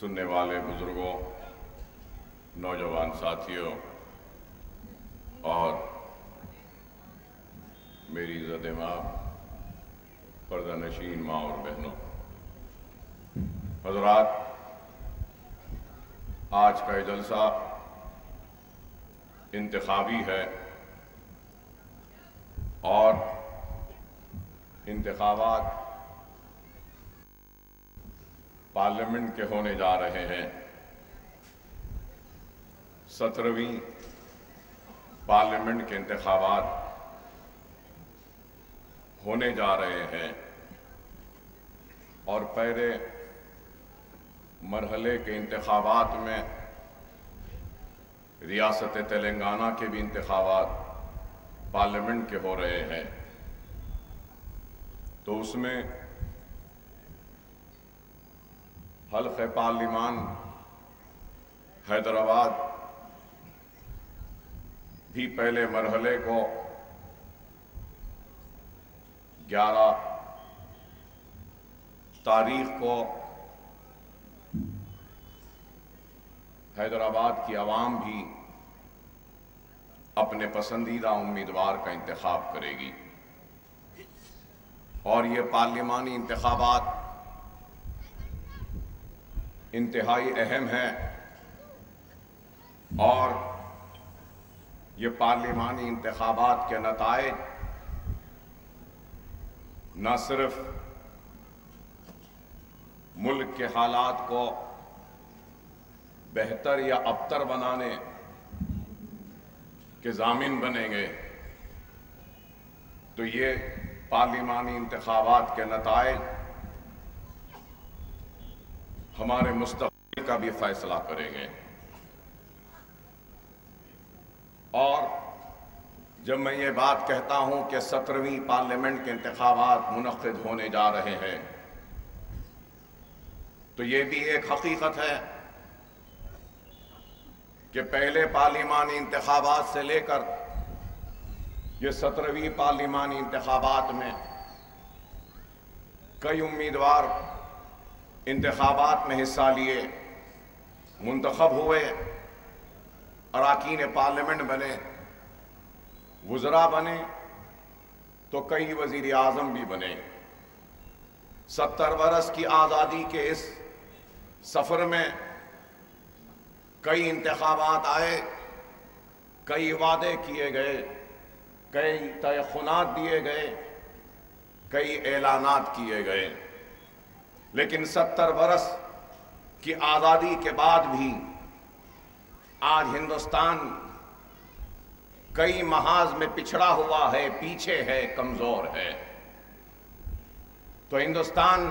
سننے والے بزرگوں، نوجوان ساتھیوں اور میری عزت ماں، پردہ نشین ماں اور بہنوں، حضرات، آج کا یہ جلسہ انتخابی ہے اور انتخابات پارلیمنٹ کے ہونے جا رہے ہیں۔ 17ویں پارلیمنٹ کے انتخابات ہونے جا رہے ہیں اور پہلے مرحلے کے انتخابات میں ریاست تلنگانہ کے بھی انتخابات پارلیمنٹ کے ہو رہے ہیں، تو اس میں حلقہ پارلیمان حیدرآباد بھی پہلے مرحلے کو 11 تاریخ کو حیدرآباد کی عوام بھی اپنے پسندیدہ امیدوار کا انتخاب کرے گی، اور یہ پارلیمانی انتخابات انتہائی اہم ہیں، اور یہ پارلیمانی انتخابات کے نتائج نہ صرف ملک کے حالات کو بہتر یا ابتر بنانے کے ضامن بنیں گے، تو یہ پارلیمانی انتخابات کے نتائج ہمارے مستقبل کا بھی فیصلہ کریں گے۔ اور جب میں یہ بات کہتا ہوں کہ 17ویں پارلیمنٹ کے انتخابات منعقد ہونے جا رہے ہیں، تو یہ بھی ایک حقیقت ہے کہ پہلے پارلیمانی انتخابات سے لے کر یہ 17ویں پارلیمانی انتخابات میں کئی امیدوار انتخابات میں حصہ لیے، منتخب ہوئے، اراکین پارلیمنٹ بنے، وزراء بنے، تو کئی وزیر اعظم بھی بنے۔ 70 برس کی آزادی کے اس سفر میں کئی انتخابات آئے، کئی وعدے کیے گئے، کئی تیقنات دیے گئے، کئی اعلانات کیے گئے، لیکن 70 برس کی آزادی کے بعد بھی آج ہندوستان کئی محاذ میں پچھڑا ہوا ہے، پیچھے ہے، کمزور ہے۔ تو ہندوستان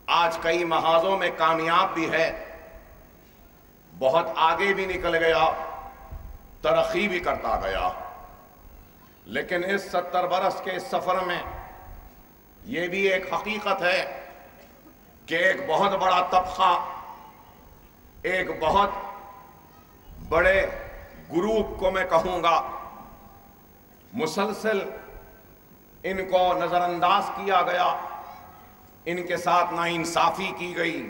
آج کئی محاذوں میں کامیاب بھی ہے، بہت آگے بھی نکل گیا، ترقی بھی کرتا گیا، لیکن اس 70 برس کے اس سفر میں یہ بھی ایک حقیقت ہے کہ ایک بہت بڑا طبقہ، ایک بہت بڑے گروپ کو میں کہوں گا، مسلسل ان کو نظر انداز کیا گیا، ان کے ساتھ ناانصافی کی گئی،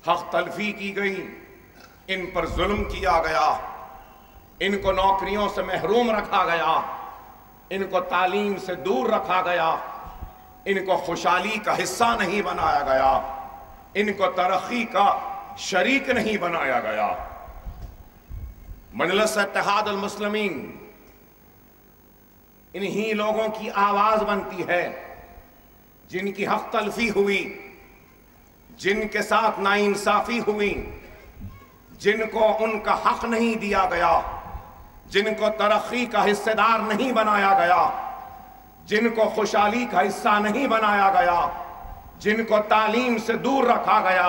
حق تلفی کی گئی، ان پر ظلم کیا گیا، ان کو نوکریوں سے محروم رکھا گیا، ان کو تعلیم سے دور رکھا گیا، ان کو خوشحالی کا حصہ نہیں بنایا گیا، ان کو ترقی کا شریک نہیں بنایا گیا۔ مجلس اتحاد المسلمین انہی لوگوں کی آواز بنتی ہے جن کی حق تلفی ہوئی، جن کے ساتھ ناانصافی ہوئی، جن کو ان کا حق نہیں دیا گیا، جن کو ترقی کا حصہ دار نہیں بنایا گیا، جن کو خوشحالی کا حصہ نہیں بنایا گیا، جن کو تعلیم سے دور رکھا گیا،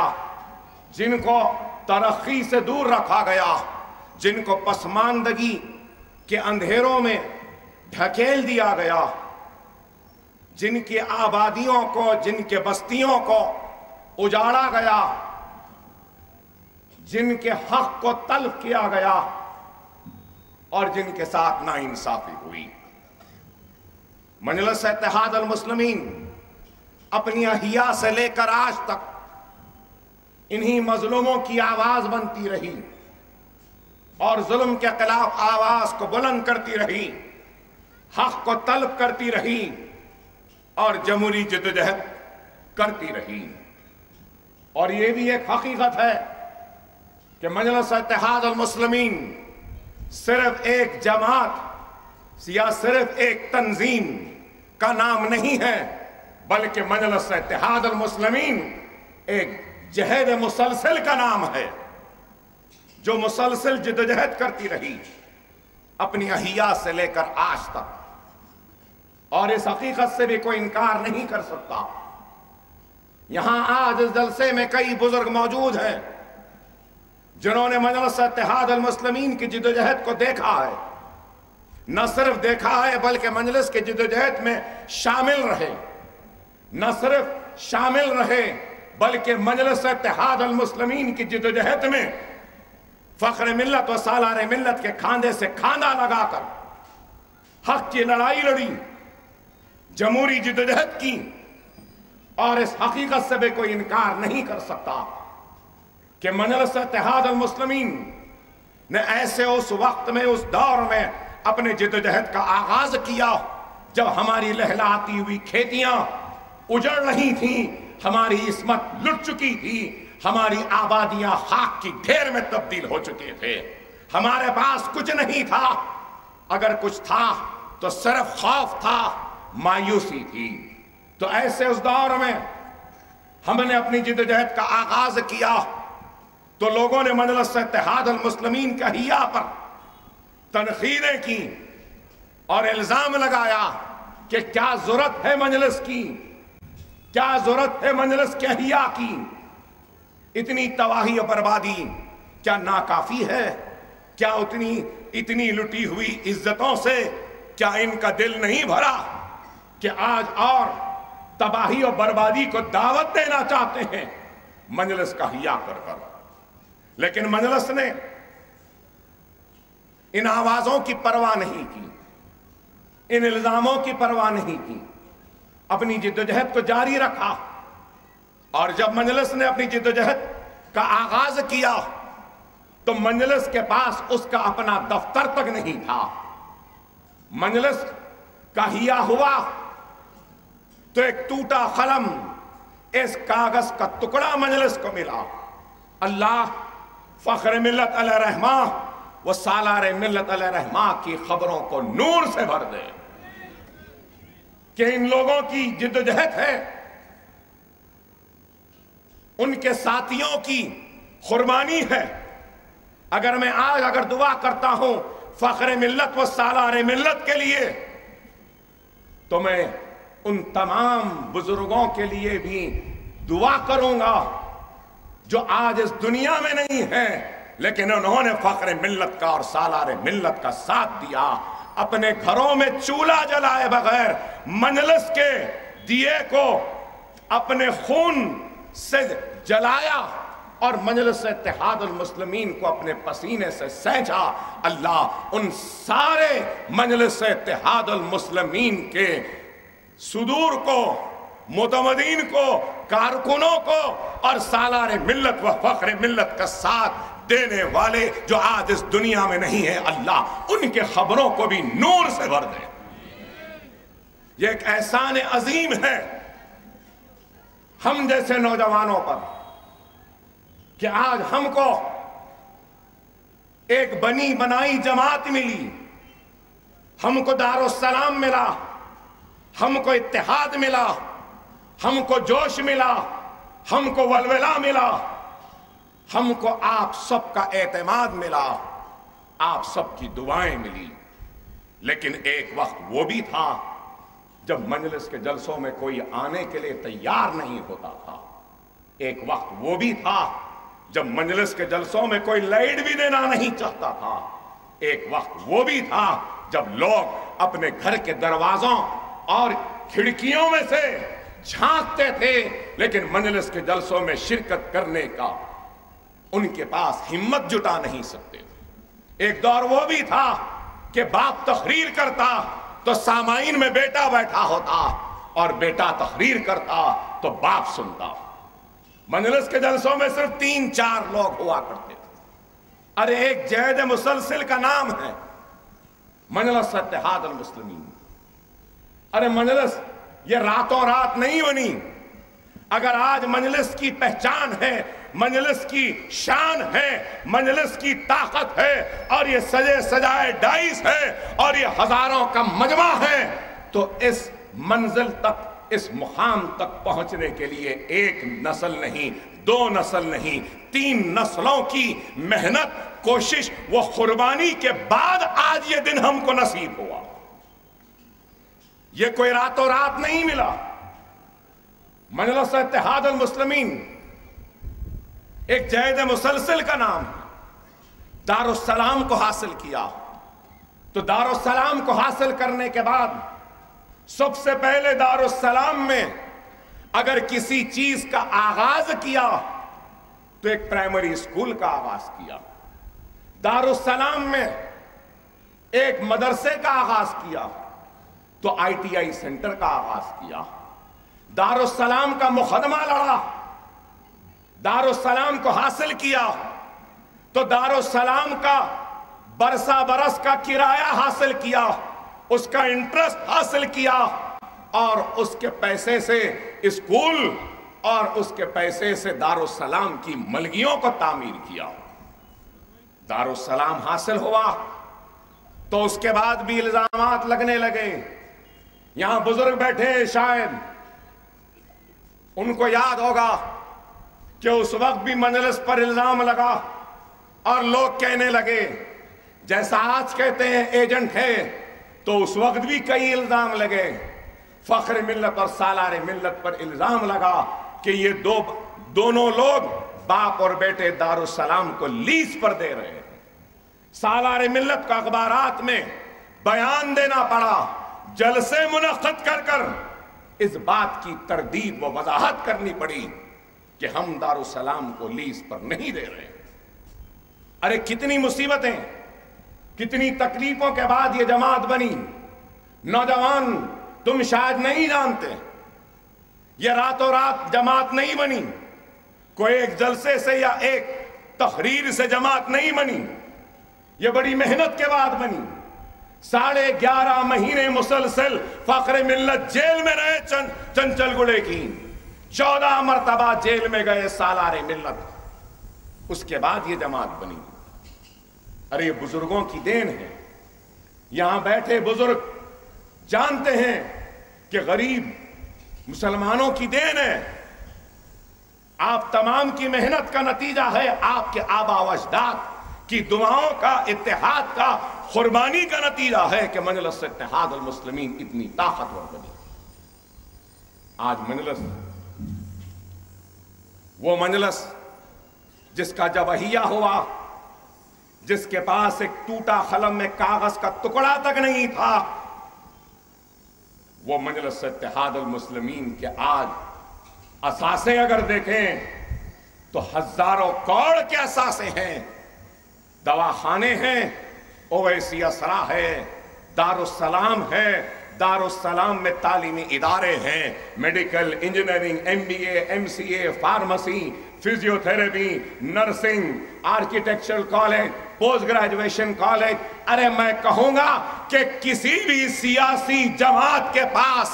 جن کو ترقی سے دور رکھا گیا، جن کو پسماندگی کے اندھیروں میں ڈھکیل دیا گیا، جن کی آبادیوں کو، جن کے بستیوں کو اجاڑا گیا، جن کے حق کو تلف کیا گیا، اور جن کے ساتھ ناانصافی ہوئی۔ مجلس اتحاد المسلمین اپنی احیا سے لے کر آج تک انہی مظلوموں کی آواز بنتی رہی اور ظلم کے خلاف آواز کو بلند کرتی رہی، حق کو طلب کرتی رہی اور جمہوری جدوجہد کرتی رہی۔ اور یہ بھی ایک حقیقت ہے کہ مجلس اتحاد المسلمین صرف ایک جماعت یا صرف ایک تنظیم کا نام نہیں ہے، بلکہ مجلس اتحاد المسلمین ایک جہد مسلسل کا نام ہے، جو مسلسل جدوجہد کرتی رہی اپنی احیا سے لے کر آج تک، اور اس حقیقت سے بھی کوئی انکار نہیں کر سکتا۔ یہاں آج اس جلسے میں کئی بزرگ موجود ہیں جنہوں نے مجلس اتحاد المسلمین کی جدوجہد کو دیکھا ہے، نہ صرف دیکھا ہے بلکہ مجلس کے جدوجہد میں شامل رہے، نہ صرف شامل رہے بلکہ مجلس اتحاد المسلمین کی جدوجہد میں فخر ملت و سالار ملت کے کھاندے سے کھاندہ لگا کر حق کی لڑائی لڑی، جمہوری جدوجہد کی، اور اس حقیقت سے بھی کوئی انکار نہیں کر سکتا کہ مجلس اتحاد المسلمین نے ایسے اس وقت میں، اس دور میں اپنے جدوجہد کا آغاز کیا جب ہماری لہلاتی ہوئی کھیتیاں اجڑ رہی تھیں، ہماری عصمت لٹ چکی تھی، ہماری آبادیاں خاک کی ڈھیر میں تبدیل ہو چکے تھے، ہمارے پاس کچھ نہیں تھا، اگر کچھ تھا تو صرف خوف تھا، مایوسی تھی۔ تو ایسے اس دور میں ہم نے اپنی جدوجہد کا آغاز کیا تو لوگوں نے مجلس اتحاد المسلمین کا احیا پر تنقیدیں کی اور الزام لگایا کہ کیا ضرورت ہے مجلس کی، کیا ضرورت ہے مجلس کے احیا کی، اتنی تباہی و بربادی کیا ناکافی ہے، کیا اتنی لٹی ہوئی عزتوں سے کیا ان کا دل نہیں بھرا کہ آج اور تباہی و بربادی کو دعوت دینا چاہتے ہیں مجلس کا احیا کر کر۔ لیکن مجلس نے ان آوازوں کی پرواہ نہیں کی، ان الزاموں کی پرواہ نہیں کی، اپنی جدوجہد کو جاری رکھا، اور جب مجلس نے اپنی جدوجہد کا آغاز کیا تو مجلس کے پاس اس کا اپنا دفتر تک نہیں تھا۔ مجلس کا احیا ہوا تو ایک ٹوٹا قلم، اس کاغذ کا ٹکڑا مجلس کو ملا۔ اللہ فخر ملت علیہ رحمہ و سالار ملت علیہ رحمہ کی خبروں کو نور سے بھر دے کہ ان لوگوں کی جدوجہد ہے، ان کے ساتھیوں کی قربانی ہے۔ اگر میں آج دعا کرتا ہوں فخر ملت و سالار ملت کے لیے، تو میں ان تمام بزرگوں کے لیے بھی دعا کروں گا جو آج اس دنیا میں نہیں ہیں، لیکن انہوں نے فخر ملت کا اور سالار ملت کا ساتھ دیا، اپنے گھروں میں چولہا جلائے بغیر مجلس کے دیے کو اپنے خون سے جلایا اور مجلس اتحاد المسلمین کو اپنے پسینے سے سینچا۔ اللہ ان سارے مجلس اتحاد المسلمین کے صدور کو، متمدین کو، کارکنوں کو اور سالار ملت و فخر ملت کا ساتھ دینے والے جو آج اس دنیا میں نہیں ہے، اللہ ان کے خبروں کو بھی نور سے بھر دے۔ یہ ایک احسان عظیم ہے ہم جیسے نوجوانوں پر کہ آج ہم کو ایک بنی بنائی جماعت ملی، ہم کو دارالسلام ملا، ہم کو اتحاد ملا، ہم کو جوش ملا، ہم کو ولولہ ملا، ہم کو آپ سب کا اعتماد ملا، آپ سب کی دعائیں ملی۔ لیکن ایک وقت وہ بھی تھا جب مجلس کے جلسوں میں کوئی آنے کے لیے تیار نہیں ہوتا تھا، ایک وقت وہ بھی تھا جب مجلس کے جلسوں میں کوئی لائٹ بھی دینا نہیں چاہتا تھا، ایک وقت وہ بھی تھا جب لوگ اپنے گھر کے دروازوں اور کھڑکیوں میں سے جھانکتے تھے لیکن مجلس کے جلسوں میں شرکت کرنے کا ان کے پاس ہمت جٹا نہیں سکتے تھے۔ ایک دور وہ بھی تھا کہ باپ تقریر کرتا تو سامعین میں بیٹا بیٹھا ہوتا اور بیٹا تقریر کرتا تو باپ سنتا۔ مجلس کے جلسوں میں صرف 3-4 لوگ ہوا کرتے تھے. ارے ایک جہد مسلسل کا نام ہے مجلس اتحاد المسلمین. ارے مجلس یہ راتوں رات نہیں بنی. اگر آج مجلس کی پہچان ہے، مجلس کی شان ہے، مجلس کی طاقت ہے، اور یہ سجے سجائے ڈائس ہے، اور یہ ہزاروں کا مجمع ہے، تو اس منزل تک، اس مقام تک پہنچنے کے لیے ایک نسل نہیں، 2 نسل نہیں، 3 نسلوں کی محنت، کوشش و قربانی کے بعد آج یہ دن ہم کو نصیب ہوا. یہ کوئی راتوں رات نہیں ملا. مجلس اتحاد المسلمین ایک جہد مسلسل کا نام ہے. دارالسلام کو حاصل کیا تو دارالسلام کو حاصل کرنے کے بعد سب سے پہلے دارالسلام میں اگر کسی چیز کا آغاز کیا تو ایک پرائمری اسکول کا آغاز کیا. دارالسلام میں ایک مدرسے کا آغاز کیا تو ITI سینٹر کا آغاز کیا. دارالسلام کا مقدمہ لڑا، دارالسلام کو حاصل کیا تو دارالسلام کا برسہ برس کا کرایہ حاصل کیا، اس کا انٹرسٹ حاصل کیا، اور اس کے پیسے سے اسکول اور اس کے پیسے سے دارالسلام کی ملگیوں کو تعمیر کیا. دارالسلام حاصل ہوا تو اس کے بعد بھی الزامات لگنے لگے. یہاں بزرگ بیٹھے شاید ان کو یاد ہوگا کہ اس وقت بھی مجلس پر الزام لگا اور لوگ کہنے لگے جیسا آج کہتے ہیں ایجنٹ ہے، تو اس وقت بھی کئی الزام لگے. فخر ملت اور سالار ملت پر الزام لگا کہ یہ دونوں لوگ باپ اور بیٹے دارالسلام کو لیز پر دے رہے ہیں. سالار ملت کو اخبارات میں بیان دینا پڑا، جلسے منعقد کر کر اس بات کی تردید و وضاحت کرنی پڑی کہ ہم دارالسلام کو لیز پر نہیں دے رہے. ارے کتنی مصیبتیں، کتنی تکلیفوں کے بعد یہ جماعت بنی. نوجوان تم شاید نہیں جانتے، یہ راتوں رات جماعت نہیں بنی، کوئی ایک جلسے سے یا ایک تقریر سے جماعت نہیں بنی، یہ بڑی محنت کے بعد بنی. 11.5 مہینے مسلسل فخر ملت جیل میں رہے. چنچل گڑے کی 14 مرتبہ جیل میں گئے سالار ملت، اس کے بعد یہ جماعت بنی. ارے یہ بزرگوں کی دین ہے. یہاں بیٹھے بزرگ جانتے ہیں کہ غریب مسلمانوں کی دین ہے. آپ تمام کی محنت کا نتیجہ ہے، آپ کے آبا و اجداد کی دعاؤں کا، اتحاد کا، قربانی کا نتیجہ ہے کہ مجلس اتحاد المسلمین اتنی طاقتور بنی. آج مجلس، وہ مجلس جس کا جب احیا ہوا، جس کے پاس ایک ٹوٹا قلم میں کاغذ کا ٹکڑا تک نہیں تھا، وہ مجلس اتحاد المسلمین کے آج اثاثے اگر دیکھیں تو ہزاروں کروڑ کے اثاثے ہیں. دواخانے ہیں، اویسی اسرا ہے، دارالسلام ہے، دارالسلام میں تعلیمی ادارے ہیں، medical, engineering, MBA، MCA، pharmacy, physiotherapy, nursing, architectural college, post graduation college. ارے میں کہوں گا کہ کسی بھی سیاسی جماعت کے پاس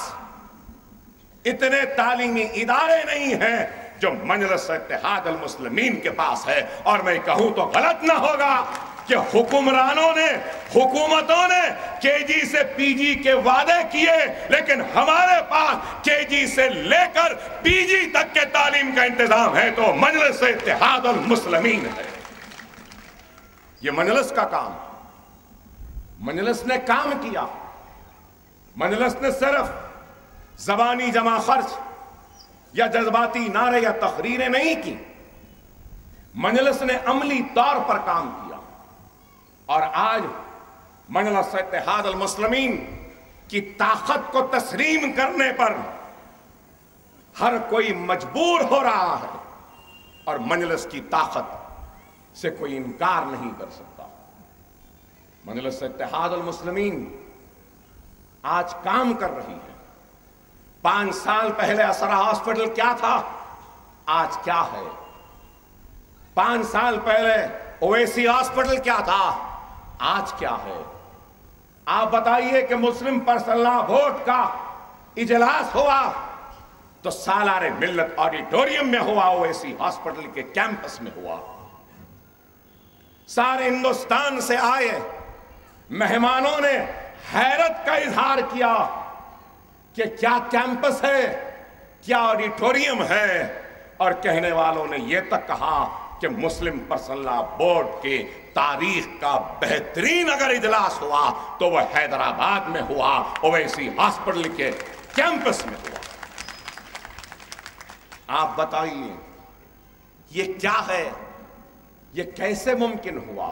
اتنے تعلیمی ادارے نہیں ہیں جو مجلس اتحاد المسلمین کے پاس ہے. اور میں کہوں تو غلط نہ ہوگا کہ حکمرانوں نے، حکومتوں نے KG سے PG کے وعدے کیے، لیکن ہمارے پاس KG سے لے کر PG تک کے تعلیم کا انتظام ہے تو مجلس اتحاد المسلمین ہے. یہ مجلس کا کام. مجلس نے کام کیا. مجلس نے صرف زبانی جمع خرچ یا جذباتی نعرے یا تقریریں نہیں کی. مجلس نے عملی طور پر کام کیا. اور آج مجلس اتحاد المسلمین کی طاقت کو تسلیم کرنے پر ہر کوئی مجبور ہو رہا ہے، اور مجلس کی طاقت سے کوئی انکار نہیں کر سکتا. مجلس اتحاد المسلمین آج کام کر رہی ہے. 5 سال پہلے اسرا ہاسپٹل کیا تھا؟ آج کیا ہے؟ 5 سال پہلے اویسی ہاسپٹل کیا تھا، آج کیا ہے؟ آپ بتائیے کہ مسلم پرسنل لا بورڈ کا اجلاس ہوا تو سالار ملت آڈیٹوریم میں ہوا، اویسی ہاسپٹل کے کیمپس میں ہوا. سارے ہندوستان سے آئے مہمانوں نے حیرت کا اظہار کیا کہ کیا کیمپس ہے، کیا آڈیٹوریم ہے، اور کہنے والوں نے یہ تک کہا کہ مسلم پرسنل لا بورڈ کے تاریخ کا بہترین اگر اجلاس ہوا تو وہ حیدرآباد میں ہوا، اویسی ہاسپٹل کے کیمپس میں ہوا. آپ بتائیے یہ کیا ہے؟ یہ کیسے ممکن ہوا؟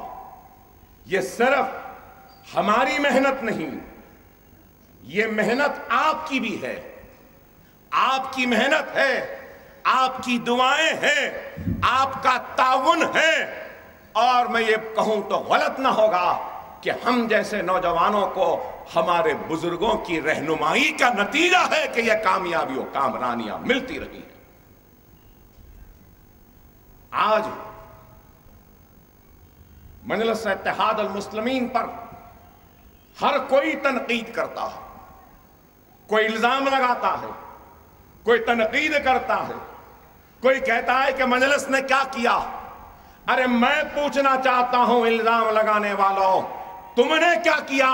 یہ صرف ہماری محنت نہیں، یہ محنت آپ کی بھی ہے. آپ کی محنت ہے، آپ کی دعائیں ہیں، آپ کا تعاون ہے. اور میں یہ کہوں تو غلط نہ ہوگا کہ ہم جیسے نوجوانوں کو ہمارے بزرگوں کی رہنمائی کا نتیجہ ہے کہ یہ کامیابی و کامرانیاں ملتی رہی ہیں. آج مجلس اتحاد المسلمین پر ہر کوئی تنقید کرتا ہے، کوئی الزام لگاتا ہے، کوئی تنقید کرتا ہے، کوئی کہتا ہے کہ مجلس نے کیا کیا. ارے میں پوچھنا چاہتا ہوں الزام لگانے والوں، تم نے کیا کیا؟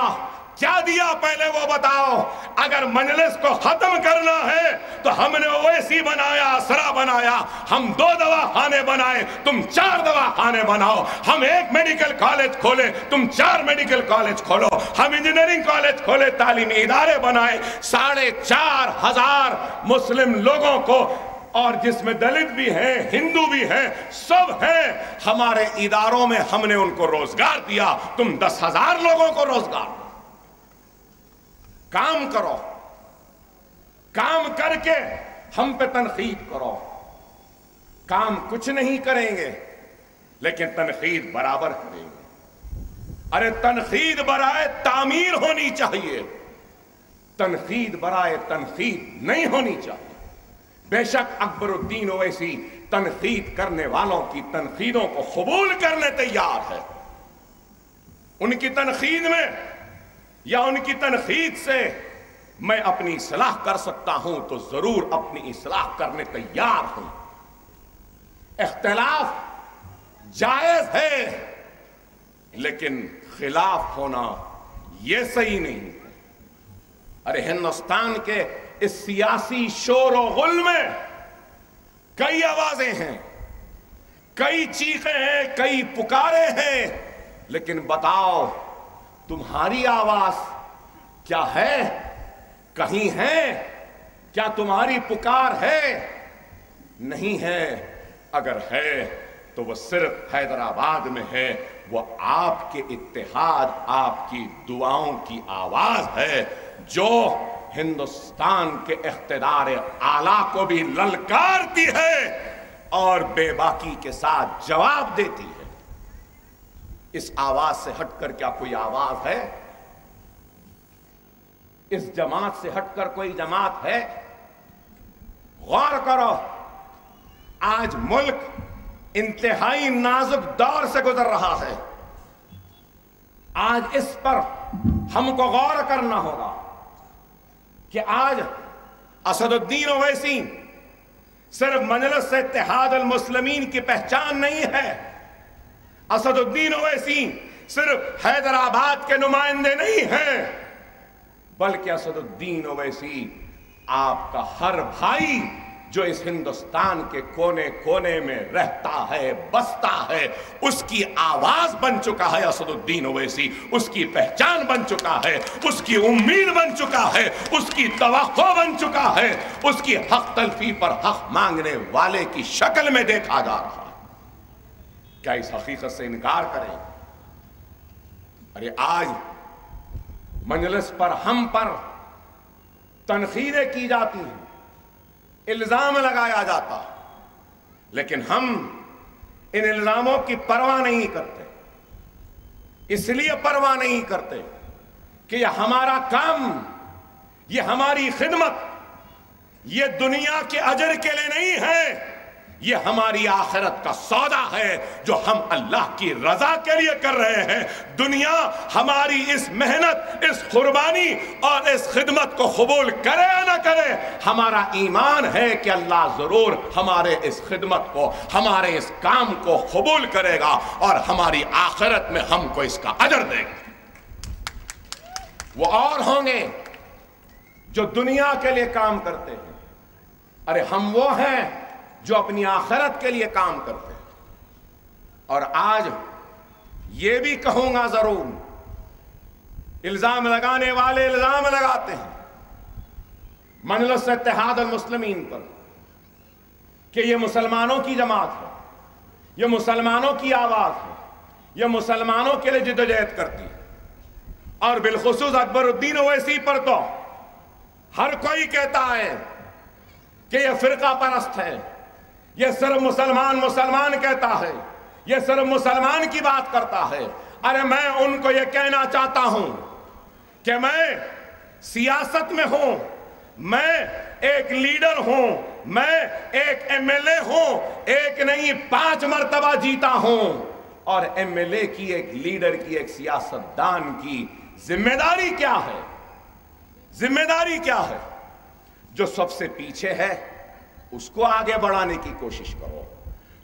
کیا دیا پہلے وہ بتاؤ. اگر مجلس کو ختم کرنا ہے تو ہم نے اویسی بنایا، اسرا بنایا، ہم 2 دواخانے بنائے، تم 4 دواخانے بناؤ. ہم 1 میڈیکل کالج کھولے، تم 4 میڈیکل کالج کھولو. ہم انجینئرنگ کالج کھولے، تعلیمی ادارے بنائے. 4,500 مسلم لوگوں کو، اور جس میں دلت بھی ہیں، ہندو بھی ہیں، سب ہیں، ہمارے اداروں میں ہم نے ان کو روزگار دیا. تم 10,000 لوگوں کو روزگار دو. کام کرو، کام کر کے ہم پہ تنقید کرو. کام کچھ نہیں کریں گے لیکن تنقید برابر کریں گے. ارے تنقید برائے تعمیر ہونی چاہیے، تنقید برائے تنقید نہیں ہونی چاہیے. بے شک اکبر الدین اویسی تنقید کرنے والوں کی تنقیدوں کو قبول کرنے تیار ہے. ان کی تنقید میں یا ان کی تنقید سے میں اپنی اصلاح کر سکتا ہوں تو ضرور اپنی اصلاح کرنے تیار ہوں. اختلاف جائز ہے لیکن خلاف ہونا یہ صحیح نہیں ہے. ارے ہندوستان کے اس سیاسی شور و غل میں کئی آوازیں ہیں، کئی چیخیں ہیں، کئی پکارے ہیں، لیکن بتاؤ تمہاری آواز کیا ہے؟ کہیں ہے؟ کیا تمہاری پکار ہے؟ نہیں ہے. اگر ہے تو وہ صرف حیدرآباد میں ہے. وہ آپ کے اتحاد، آپ کی دعاؤں کی آواز ہے جو ہندوستان کے اقتدار اعلیٰ کو بھی للکارتی ہے اور بے باکی کے ساتھ جواب دیتی ہے. اس آواز سے ہٹ کر کیا کوئی آواز ہے؟ اس جماعت سے ہٹ کر کوئی جماعت ہے؟ غور کرو، آج ملک انتہائی نازک دور سے گزر رہا ہے. آج اس پر ہم کو غور کرنا ہوگا کہ آج اسد الدین اویسی صرف مجلس اتحاد المسلمین کی پہچان نہیں ہے. اسد الدین اویسی صرف حیدرآباد کے نمائندے نہیں ہیں، بلکہ اسد الدین اویسی آپ کا ہر بھائی جو اس ہندوستان کے کونے کونے میں رہتا ہے، بستا ہے، اس کی آواز بن چکا ہے. اسد الدین اویسی اس کی پہچان بن چکا ہے، اس کی امید بن چکا ہے، اس کی توقع بن چکا ہے، اس کی حق تلفی پر حق مانگنے والے کی شکل میں دیکھا جا رہا ہے. کیا اس حقیقت سے انکار کریں؟ ارے آج مجلس پر ہم پر تنقیدیں کی جاتی ہیں، الزام لگایا جاتا، لیکن ہم ان الزاموں کی پرواہ نہیں کرتے. اس لیے پرواہ نہیں کرتے کہ یہ ہمارا کام، یہ ہماری خدمت، یہ دنیا کے اجر کے لیے نہیں ہے، یہ ہماری آخرت کا سودا ہے جو ہم اللہ کی رضا کے لیے کر رہے ہیں. دنیا ہماری اس محنت، اس قربانی اور اس خدمت کو قبول کرے یا نہ کرے، ہمارا ایمان ہے کہ اللہ ضرور ہمارے اس خدمت کو، ہمارے اس کام کو قبول کرے گا اور ہماری آخرت میں ہم کو اس کا اجر دے گا. وہ اور ہوں گے جو دنیا کے لیے کام کرتے ہیں، ارے ہم وہ ہیں جو اپنی آخرت کے لیے کام کرتے ہیں. اور آج یہ بھی کہوں گا ضرور، الزام لگانے والے الزام لگاتے ہیں مجلس اتحاد المسلمین پر کہ یہ مسلمانوں کی جماعت ہے، یہ مسلمانوں کی آواز ہے، یہ مسلمانوں کے لیے جدوجہد کرتی ہے. اور بالخصوص اکبر الدین اویسی پر تو ہر کوئی کہتا ہے کہ یہ فرقہ پرست ہے، یہ صرف مسلمان کہتا ہے، یہ صرف مسلمان کی بات کرتا ہے. ارے میں ان کو یہ کہنا چاہتا ہوں کہ میں سیاست میں ہوں، میں ایک لیڈر ہوں، میں ایک ایم ایل اے ہوں، ایک نہیں 5 مرتبہ جیتا ہوں. اور ایم ایل اے کی، ایک لیڈر کی، ایک سیاستدان کی ذمہ داری کیا ہے؟ ذمہ داری کیا ہے؟ جو سب سے پیچھے ہے اس کو آگے بڑھانے کی کوشش کرو،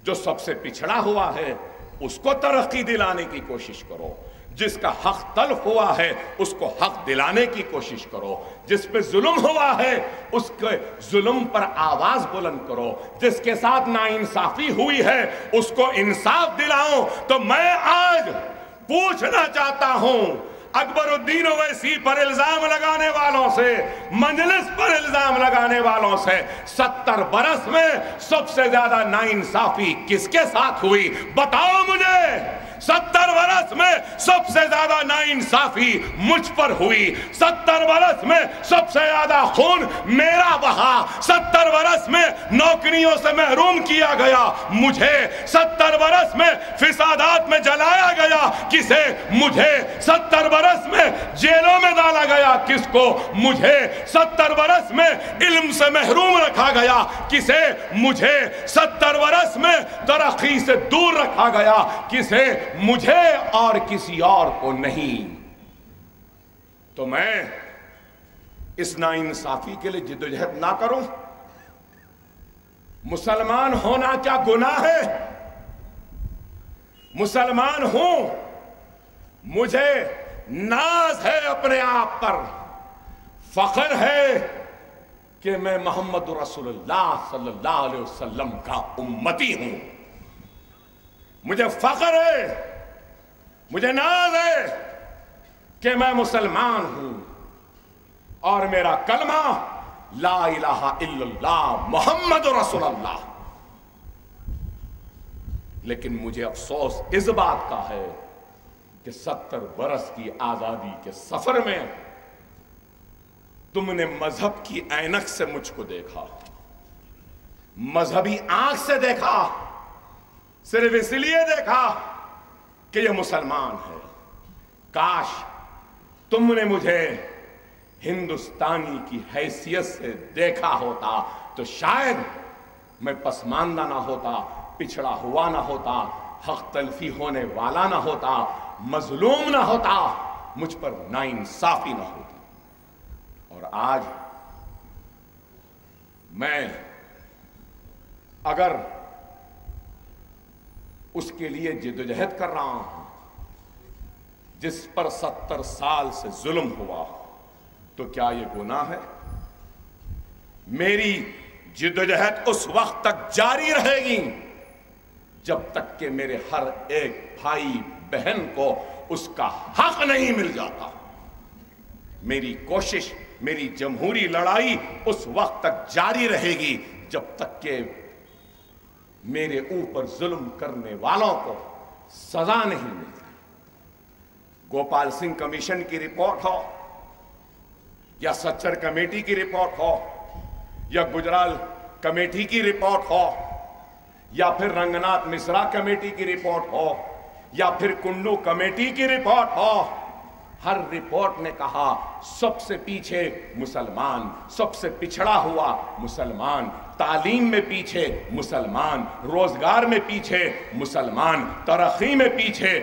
جو سب سے پچھڑا ہوا ہے اس کو ترقی دلانے کی کوشش کرو، جس کا حق تلف ہوا ہے اس کو حق دلانے کی کوشش کرو، جس پہ ظلم ہوا ہے اس کے ظلم پر آواز بلند کرو، جس کے ساتھ ناانصافی ہوئی ہے اس کو انصاف دلاؤ. تو میں آج پوچھنا چاہتا ہوں اکبر الدین اویسی پر الزام لگانے والوں سے، مجلس پر الزام لگانے والوں سے، 70 برس میں سب سے زیادہ ناانصافی کس کے ساتھ ہوئی؟ بتاؤ مجھے. 70 برس میں سب سے زیادہ ناانصافی مجھ پر ہوئی. 70 برس میں سب سے زیادہ خون میرا بہا. 70 برس میں نوکریوں سے محروم کیا گیا مجھے. 70 برس میں فسادات میں جلایا گیا کسے؟ مجھے. 70 برس میں جیلوں میں ڈالا گیا کس کو؟ مجھے. 70 برس میں علم سے محروم رکھا گیا کسے؟ مجھے. 70 برس میں ترقی سے دور رکھا گیا کسے؟ مجھے اور کسی اور کو نہیں. تو میں اس ناانصافی کے لیے جدوجہد نہ کروں؟ مسلمان ہونا کیا گناہ ہے؟ مسلمان ہوں، مجھے ناز ہے اپنے آپ پر، فخر ہے کہ میں محمد رسول اللہ صلی اللہ علیہ وسلم کا امتی ہوں. مجھے فخر ہے، مجھے ناز ہے کہ میں مسلمان ہوں اور میرا کلمہ لا الہ الا اللہ محمد رسول اللہ. لیکن مجھے افسوس اس بات کا ہے کہ 70 برس کی آزادی کے سفر میں تم نے مذہب کی عینک سے مجھ کو دیکھا، مذہبی آنکھ سے دیکھا، صرف اس لیے دیکھا کہ یہ مسلمان ہے. کاش تم نے مجھے ہندوستانی کی حیثیت سے دیکھا ہوتا تو شاید میں پسماندہ نہ ہوتا، پچھڑا ہوا نہ ہوتا، حق تلفی ہونے والا نہ ہوتا، مظلوم نہ ہوتا، مجھ پر ناانصافی نہ ہوتی. اور آج میں اگر اس کے لیے جدوجہد کر رہا ہوں جس پر 70 سال سے ظلم ہوا، تو کیا یہ گناہ ہے؟ میری جدوجہد اس وقت تک جاری رہے گی جب تک کہ میرے ہر ایک بھائی بہن کو اس کا حق نہیں مل جاتا. میری کوشش، میری جمہوری لڑائی اس وقت تک جاری رہے گی جب تک کہ میرے اوپر ظلم کرنے والوں کو سزا نہیں ملتی. گوپال سنگھ کمیشن کی رپورٹ ہو یا سچر کمیٹی کی رپورٹ ہو یا گجرال کمیٹی کی رپورٹ ہو یا پھر رنگناتھ مشرا کمیٹی کی رپورٹ ہو یا پھر کنڈو کمیٹی کی رپورٹ ہو، ہر رپورٹ نے کہا سب سے پیچھے مسلمان، سب سے پچھڑا ہوا مسلمان. تعلیم میں پیچھے مسلمان، روزگار میں پیچھے مسلمان، ترقی میں پیچھے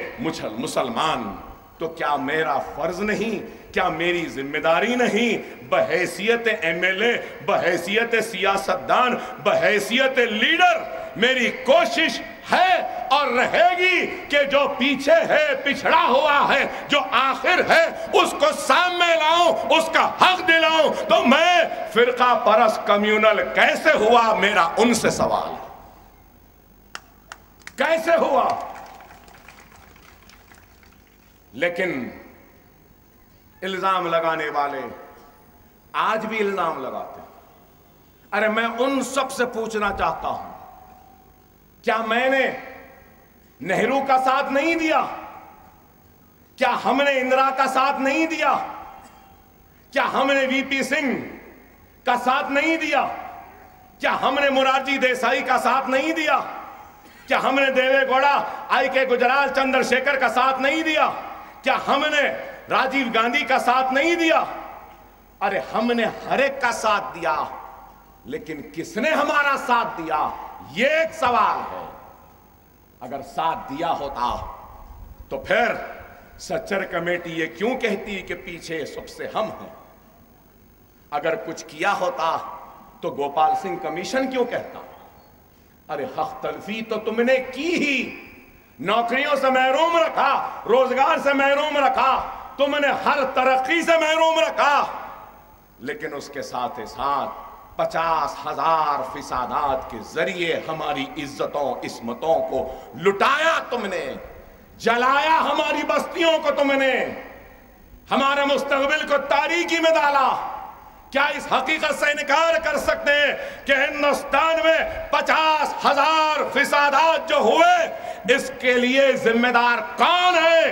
مسلمان. تو کیا میرا فرض نہیں، کیا میری ذمہ داری نہیں بحیثیت ایم ایل اے، بحیثیت سیاستدان، بحیثیت لیڈر میری کوشش ہے اور رہے گی کہ جو پیچھے ہے، پچھڑا ہوا ہے، جو آخر ہے، اس کو سامنے لاؤں، اس کا حق دلاؤں. تو میں فرقہ پرست کمیونل کیسے ہوا، میرا ان سے سوال ہے. کیسے ہوا؟ لیکن الزام لگانے والے آج بھی الزام لگاتے ہیں. ارے میں ان سب سے پوچھنا چاہتا ہوں، کیا میں نے نہرو کا ساتھ نہیں دیا؟ کیا ہم نے اندرا کا ساتھ نہیں دیا؟ کیا ہم نے وی پی سنگھ کا ساتھ نہیں دیا؟ کیا ہم نے مرارجی دیسائی کا ساتھ نہیں دیا؟ کیا ہم نے دیوے گوڑا، آئی کے گجرال، چندر شیکھر کا ساتھ نہیں دیا؟ کیا ہم نے راجیو گاندھی کا ساتھ نہیں دیا؟ ارے ہم نے ہر ایک کا ساتھ دیا، لیکن کس نے ہمارا ساتھ دیا، یہ ایک سوال ہے. اگر ساتھ دیا ہوتا تو پھر سچر کمیٹی یہ کیوں کہتی کہ پیچھے سب سے ہم ہیں؟ اگر کچھ کیا ہوتا تو گوپال سنگھ کمیشن کیوں کہتا؟ ارے حق تلفی تو تم نے کی ہی، نوکریوں سے محروم رکھا، روزگار سے محروم رکھا، تم نے ہر ترقی سے محروم رکھا، لیکن اس کے ساتھ 50,000 فسادات کے ذریعے ہماری عزتوں عصمتوں کو لٹایا تم نے، جلایا ہماری بستیوں کو تم نے، ہمارے مستقبل کو تاریکی میں ڈالا. کیا اس حقیقت سے انکار کر سکتے ہیں کہ ہندوستان میں 50,000 فسادات جو ہوئے، اس کے لیے ذمہ دار کون ہے؟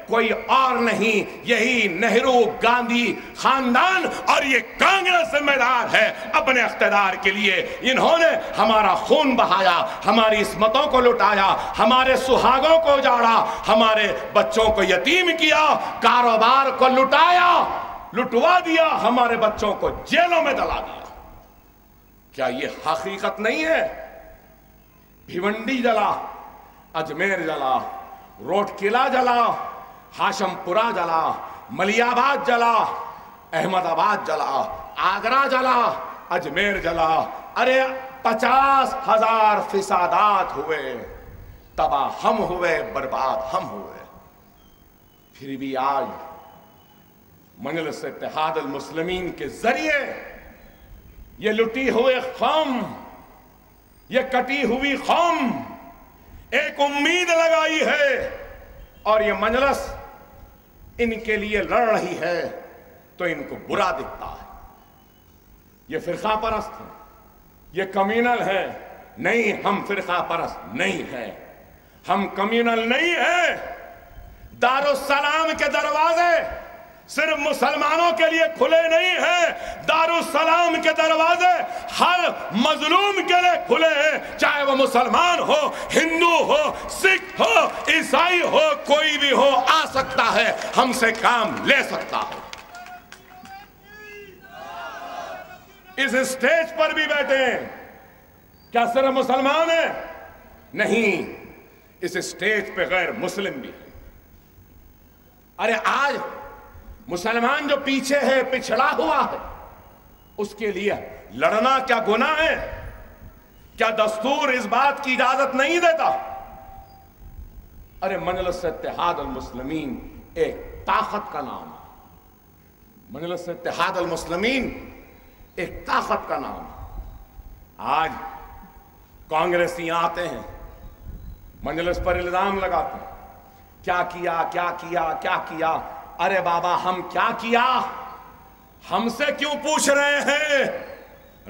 کوئی اور نہیں، یہی نہرو گاندھی خاندان اور یہ کانگریس ذمہ دار ہے اپنے اقتدار کے لیے. انہوں نے ہمارا خون بہایا، ہماری عصمتوں کو لٹایا، ہمارے سہاگوں کو اجاڑا، ہمارے بچوں کو یتیم کیا، کاروبار کو لٹوا دیا، ہمارے بچوں کو جیلوں میں ڈلا دیا. کیا یہ حقیقت نہیں ہے؟ بھیونڈی جلا، اجمیر جلا، روٹ قلعہ جلا، ہاشم پورہ جلا، ملی آباد جلا، احمد آباد جلا، آگرہ جلا، اجمیر جلا. ارے 50,000 فسادات ہوئے، تباہ ہم ہوئے، برباد ہم ہوئے. پھر بھی آج مجلس اتحاد المسلمین کے ذریعے یہ لٹی ہوئے قوم، یہ کٹی ہوئی قوم ایک امید لگائی ہے، اور یہ مجلس ان کے لیے لڑ رہی ہے تو ان کو برا دکھتا ہے. یہ فرقہ پرست ہے، یہ کمیونل ہے. نہیں، ہم فرقہ پرست نہیں ہیں، ہم کمیونل نہیں ہیں. دارالسلام کے دروازے صرف مسلمانوں کے لیے کھلے نہیں ہیں، دارالسلام کے دروازے ہر مظلوم کے لیے کھلے ہیں، چاہے وہ مسلمان ہو، ہندو ہو، سکھ ہو، عیسائی ہو، کوئی بھی ہو، آ سکتا ہے، ہم سے کام لے سکتا ہے. اس اسٹیج پر بھی بیٹھے ہیں، کیا صرف مسلمان ہیں؟ نہیں، اس اسٹیج پہ غیر مسلم بھی ہیں. ارے آج مسلمان جو پیچھے ہے، پچھڑا ہوا ہے، اس کے لیے لڑنا کیا گناہ ہے؟ کیا دستور اس بات کی اجازت نہیں دیتا؟ ارے مجلس اتحاد المسلمین ایک طاقت کا نام ہے. مجلس اتحاد المسلمین ایک طاقت کا نام ہے. آج کانگریسی آتے ہیں، مجلس پر الزام لگاتے ہیں، کیا کیا کیا کیا کیا کیا. ارے بابا، ہم کیا کیا؟ ہم سے کیوں پوچھ رہے ہیں؟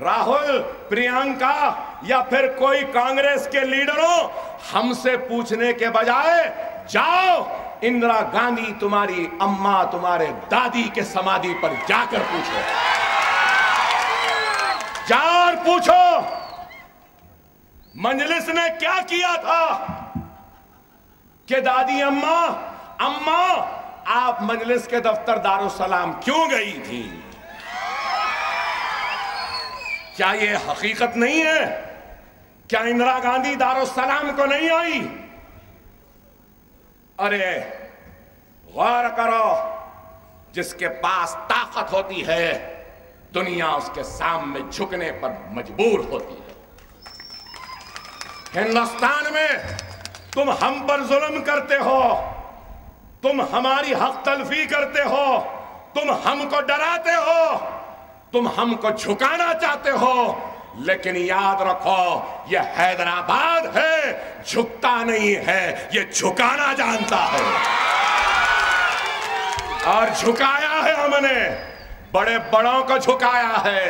راہل، پرینکا یا پھر کوئی کانگریس کے لیڈروں، ہم سے پوچھنے کے بجائے جاؤ اندرا گاندھی تمہاری اماں، تمہارے دادی کے سمادھی پر جا کر پوچھو، جاؤ اور پوچھو مجلس نے کیا کیا تھا کہ دادی اماں آپ مجلس کے دفتر دارالسلام کیوں گئی تھی؟ کیا یہ حقیقت نہیں ہے؟ کیا اندرا گاندھی دارالسلام کو نہیں آئی؟ ارے غور کرو، جس کے پاس طاقت ہوتی ہے دنیا اس کے سامنے جھکنے پر مجبور ہوتی ہے۔ ہندوستان میں تم ہم پر ظلم کرتے ہو، تم ہماری حق تلفی کرتے ہو، تم ہم کو ڈراتے ہو، تم ہم کو جھکانا چاہتے ہو، لیکن یاد رکھو یہ حیدرآباد ہے، جھکتا نہیں ہے، یہ جھکانا جانتا ہے۔ اور جھکایا ہے ہم نے، بڑے بڑوں کو جھکایا ہے،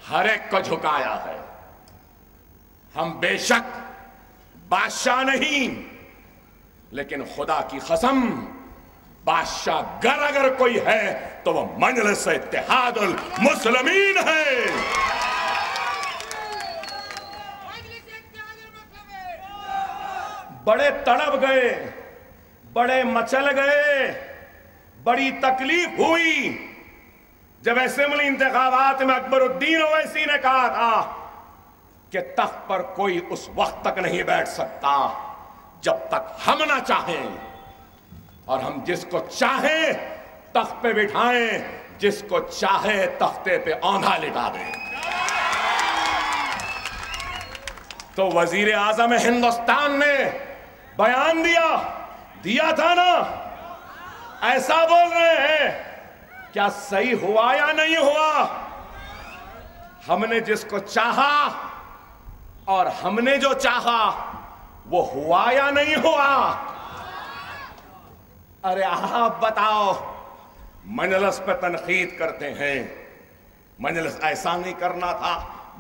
ہر ایک کو جھکایا ہے۔ ہم بے شک بادشاہ نہیں، لیکن خدا کی قسم بادشاہ گر اگر کوئی ہے تو وہ مجلس اتحاد المسلمین ہے۔ بڑے تڑپ گئے، بڑے مچل گئے، بڑی تکلیف ہوئی جب اسمبلی انتخابات میں اکبر الدین اویسی نے کہا تھا کہ تخت پر کوئی اس وقت تک نہیں بیٹھ سکتا جب تک ہم نہ چاہیں، اور ہم جس کو چاہیں تخت پہ بٹھائیں، جس کو چاہے تختے پہ اوندھا لٹا دیں۔ تو وزیر اعظم ہندوستان نے بیان دیا تھا نا، ایسا بول رہے ہیں، کیا صحیح ہوا یا نہیں ہوا؟ ہم نے جس کو چاہا اور ہم نے جو چاہا وہ ہوا یا نہیں ہوا؟ ارے آپ بتاؤ، مجلس پہ تنقید کرتے ہیں، مجلس ایسا نہیں کرنا تھا،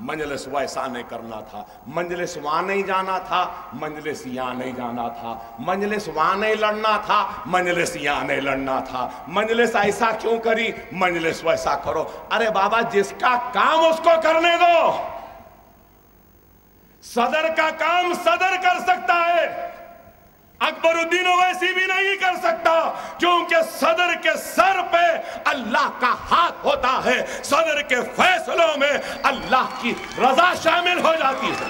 مجلس ویسا نہیں کرنا تھا، مجلس وہاں نہیں جانا تھا، مجلس یہاں نہیں جانا تھا، مجلس وہاں نہیں لڑنا تھا، مجلس یہاں نہیں لڑنا تھا، مجلس ایسا کیوں کری، مجلس ویسا کرو۔ ارے بابا، جس کا کام اس کو کرنے دو۔ صدر کا کام صدر کر سکتا ہے، اکبر الدین اویسی بھی نہیں کر سکتا، کیونکہ صدر کے سر پہ اللہ کا ہاتھ ہوتا ہے، صدر کے فیصلوں میں اللہ کی رضا شامل ہو جاتی ہے۔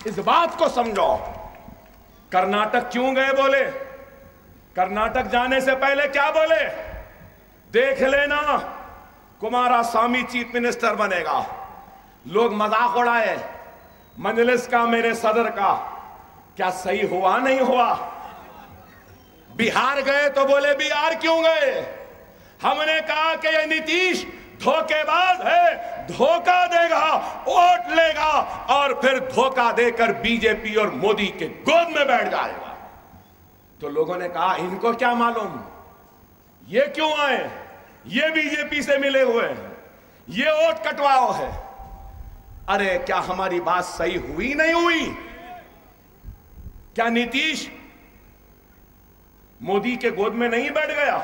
اس بات کو سمجھو۔ کرناٹک کیوں گئے بولے؟ کرناٹک جانے سے پہلے کیا بولے؟ دیکھ لینا کمارا سوامی چیف منسٹر بنے گا۔ لوگ مذاق اڑائے مجلس کا، میرے صدر کا، کیا صحیح ہوا نہیں ہوا؟ بہار گئے تو بولے بہار کیوں گئے؟ ہم نے کہا کہ یہ نتیش دھوکے باز ہے، دھوکہ دے گا، ووٹ لے گا اور پھر دھوکہ دے کر بی جے پی اور مودی کے گود میں بیٹھ جائے گا۔ تو لوگوں نے کہا ان کو کیا معلوم، یہ کیوں آئے، یہ بی جے پی سے ملے ہوئے ہیں، یہ ووٹ کٹواؤ ہے۔ ارے کیا ہماری بات صحیح ہوئی نہیں ہوئی؟ کیا نتیش مودی کے گود میں نہیں بیٹھ گیا؟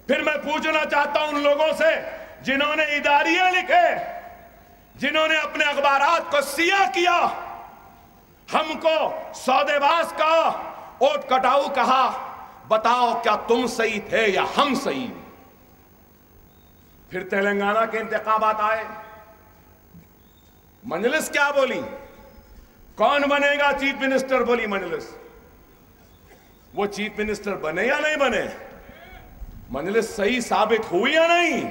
پھر میں پوچھنا چاہتا ہوں ان لوگوں سے جنہوں نے اداریے لکھے، جنہوں نے اپنے اخبارات کو سیاہ کیا، ہم کو سودے باز کہا، ووٹ کٹاؤ کہا، بتاؤ کیا تم صحیح تھے یا ہم صحیح؟ پھر تلنگانہ کے انتخابات آئے، مجلس کیا بولی؟ کون بنے گا چیف منسٹر؟ بولی مجلس۔ وہ چیف منسٹر بنے یا نہیں بنے؟ مجلس صحیح ثابت ہوئی یا نہیں؟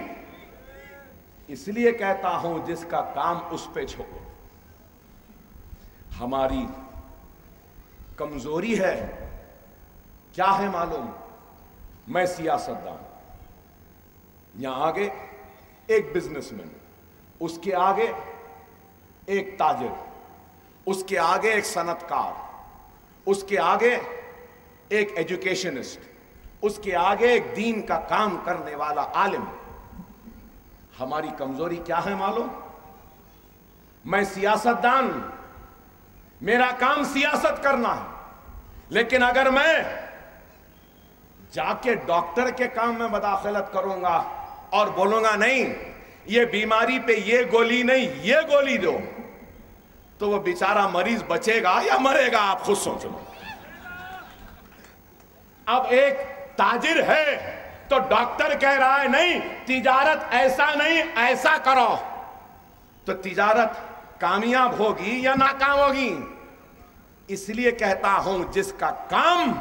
اس لیے کہتا ہوں جس کا کام اس پہ چھوڑو۔ ہماری کمزوری ہے کیا ہے معلوم؟ میں سیاستدان، یہاں آگے ایک بزنس مین، اس کے آگے ایک تاجر، اس کے آگے ایک صنعت کار، اس کے آگے ایک ایجوکیشنسٹ، اس کے آگے ایک دین کا کام کرنے والا عالم۔ ہماری کمزوری کیا ہے معلوم؟ میں سیاستدان، میرا کام سیاست کرنا ہے، لیکن اگر میں جا کے ڈاکٹر کے کام میں مداخلت کروں گا اور بولوں گا نہیں یہ بیماری پہ یہ گولی نہیں یہ گولی دو، تو وہ بیچارہ مریض بچے گا یا مرے گا؟ آپ خود سوچ لو۔ اب ایک تاجر ہے تو ڈاکٹر کہہ رہا ہے نہیں تجارت ایسا نہیں ایسا کرو، تو تجارت کامیاب ہوگی یا ناکام ہوگی؟ اس لیے کہتا ہوں جس کا کام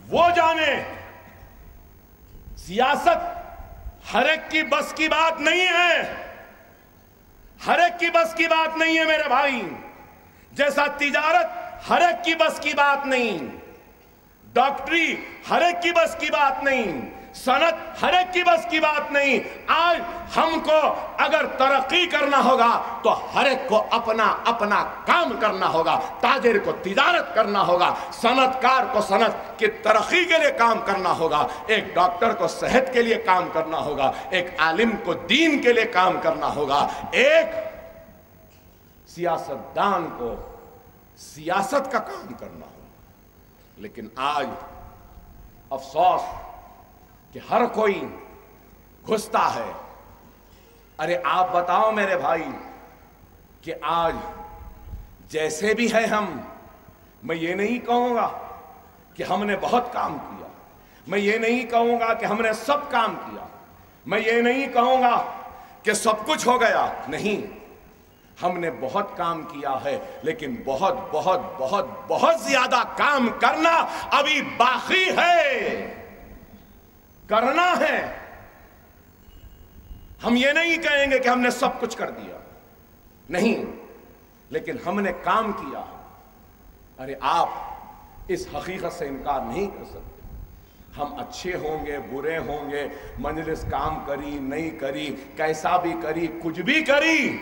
وہ جانے۔ سیاست ہر ایک کی بس کی بات نہیں ہے، ہر ایک کی بس کی بات نہیں ہے میرے بھائی، جیسا تجارت ہر ایک کی بس کی بات نہیں، ڈاکٹری ہر ایک کی بس کی بات نہیں، صنعت ہر ایک کی بس کی بات نہیں۔ آج ہم کو اگر ترقی کرنا ہوگا تو ہر ایک کو اپنا اپنا کام کرنا ہوگا، تاجر کو تجارت کرنا ہوگا، صنعت کار کو صنعت کی ترقی کے لیے کام کرنا ہوگا، ایک ڈاکٹر کو صحت کے لیے کام کرنا ہوگا، ایک عالم کو دین کے لیے کام کرنا ہوگا، ایک سیاستدان کو سیاست کا کام کرنا ہوگا۔ لیکن آج افسوس کہ ہر کوئی گھستا ہے۔ ارے آپ بتاؤ میرے بھائی کہ آج جیسے بھی ہے ہم، میں یہ نہیں کہوں گا کہ ہم نے بہت کام کیا، میں یہ نہیں کہوں گا کہ ہم نے سب کام کیا، میں یہ نہیں کہوں گا کہ سب کچھ ہو گیا، نہیں، ہم نے بہت کام کیا ہے، لیکن بہت بہت بہت بہت زیادہ کام کرنا ابھی باقی ہے، کرنا ہے۔ ہم یہ نہیں کہیں گے کہ ہم نے سب کچھ کر دیا، نہیں، لیکن ہم نے کام کیا۔ ارے آپ اس حقیقت سے انکار نہیں کر سکتے، ہم اچھے ہوں گے برے ہوں گے، مجلس کام کری نہیں کری، کیسا بھی کری کچھ بھی کری،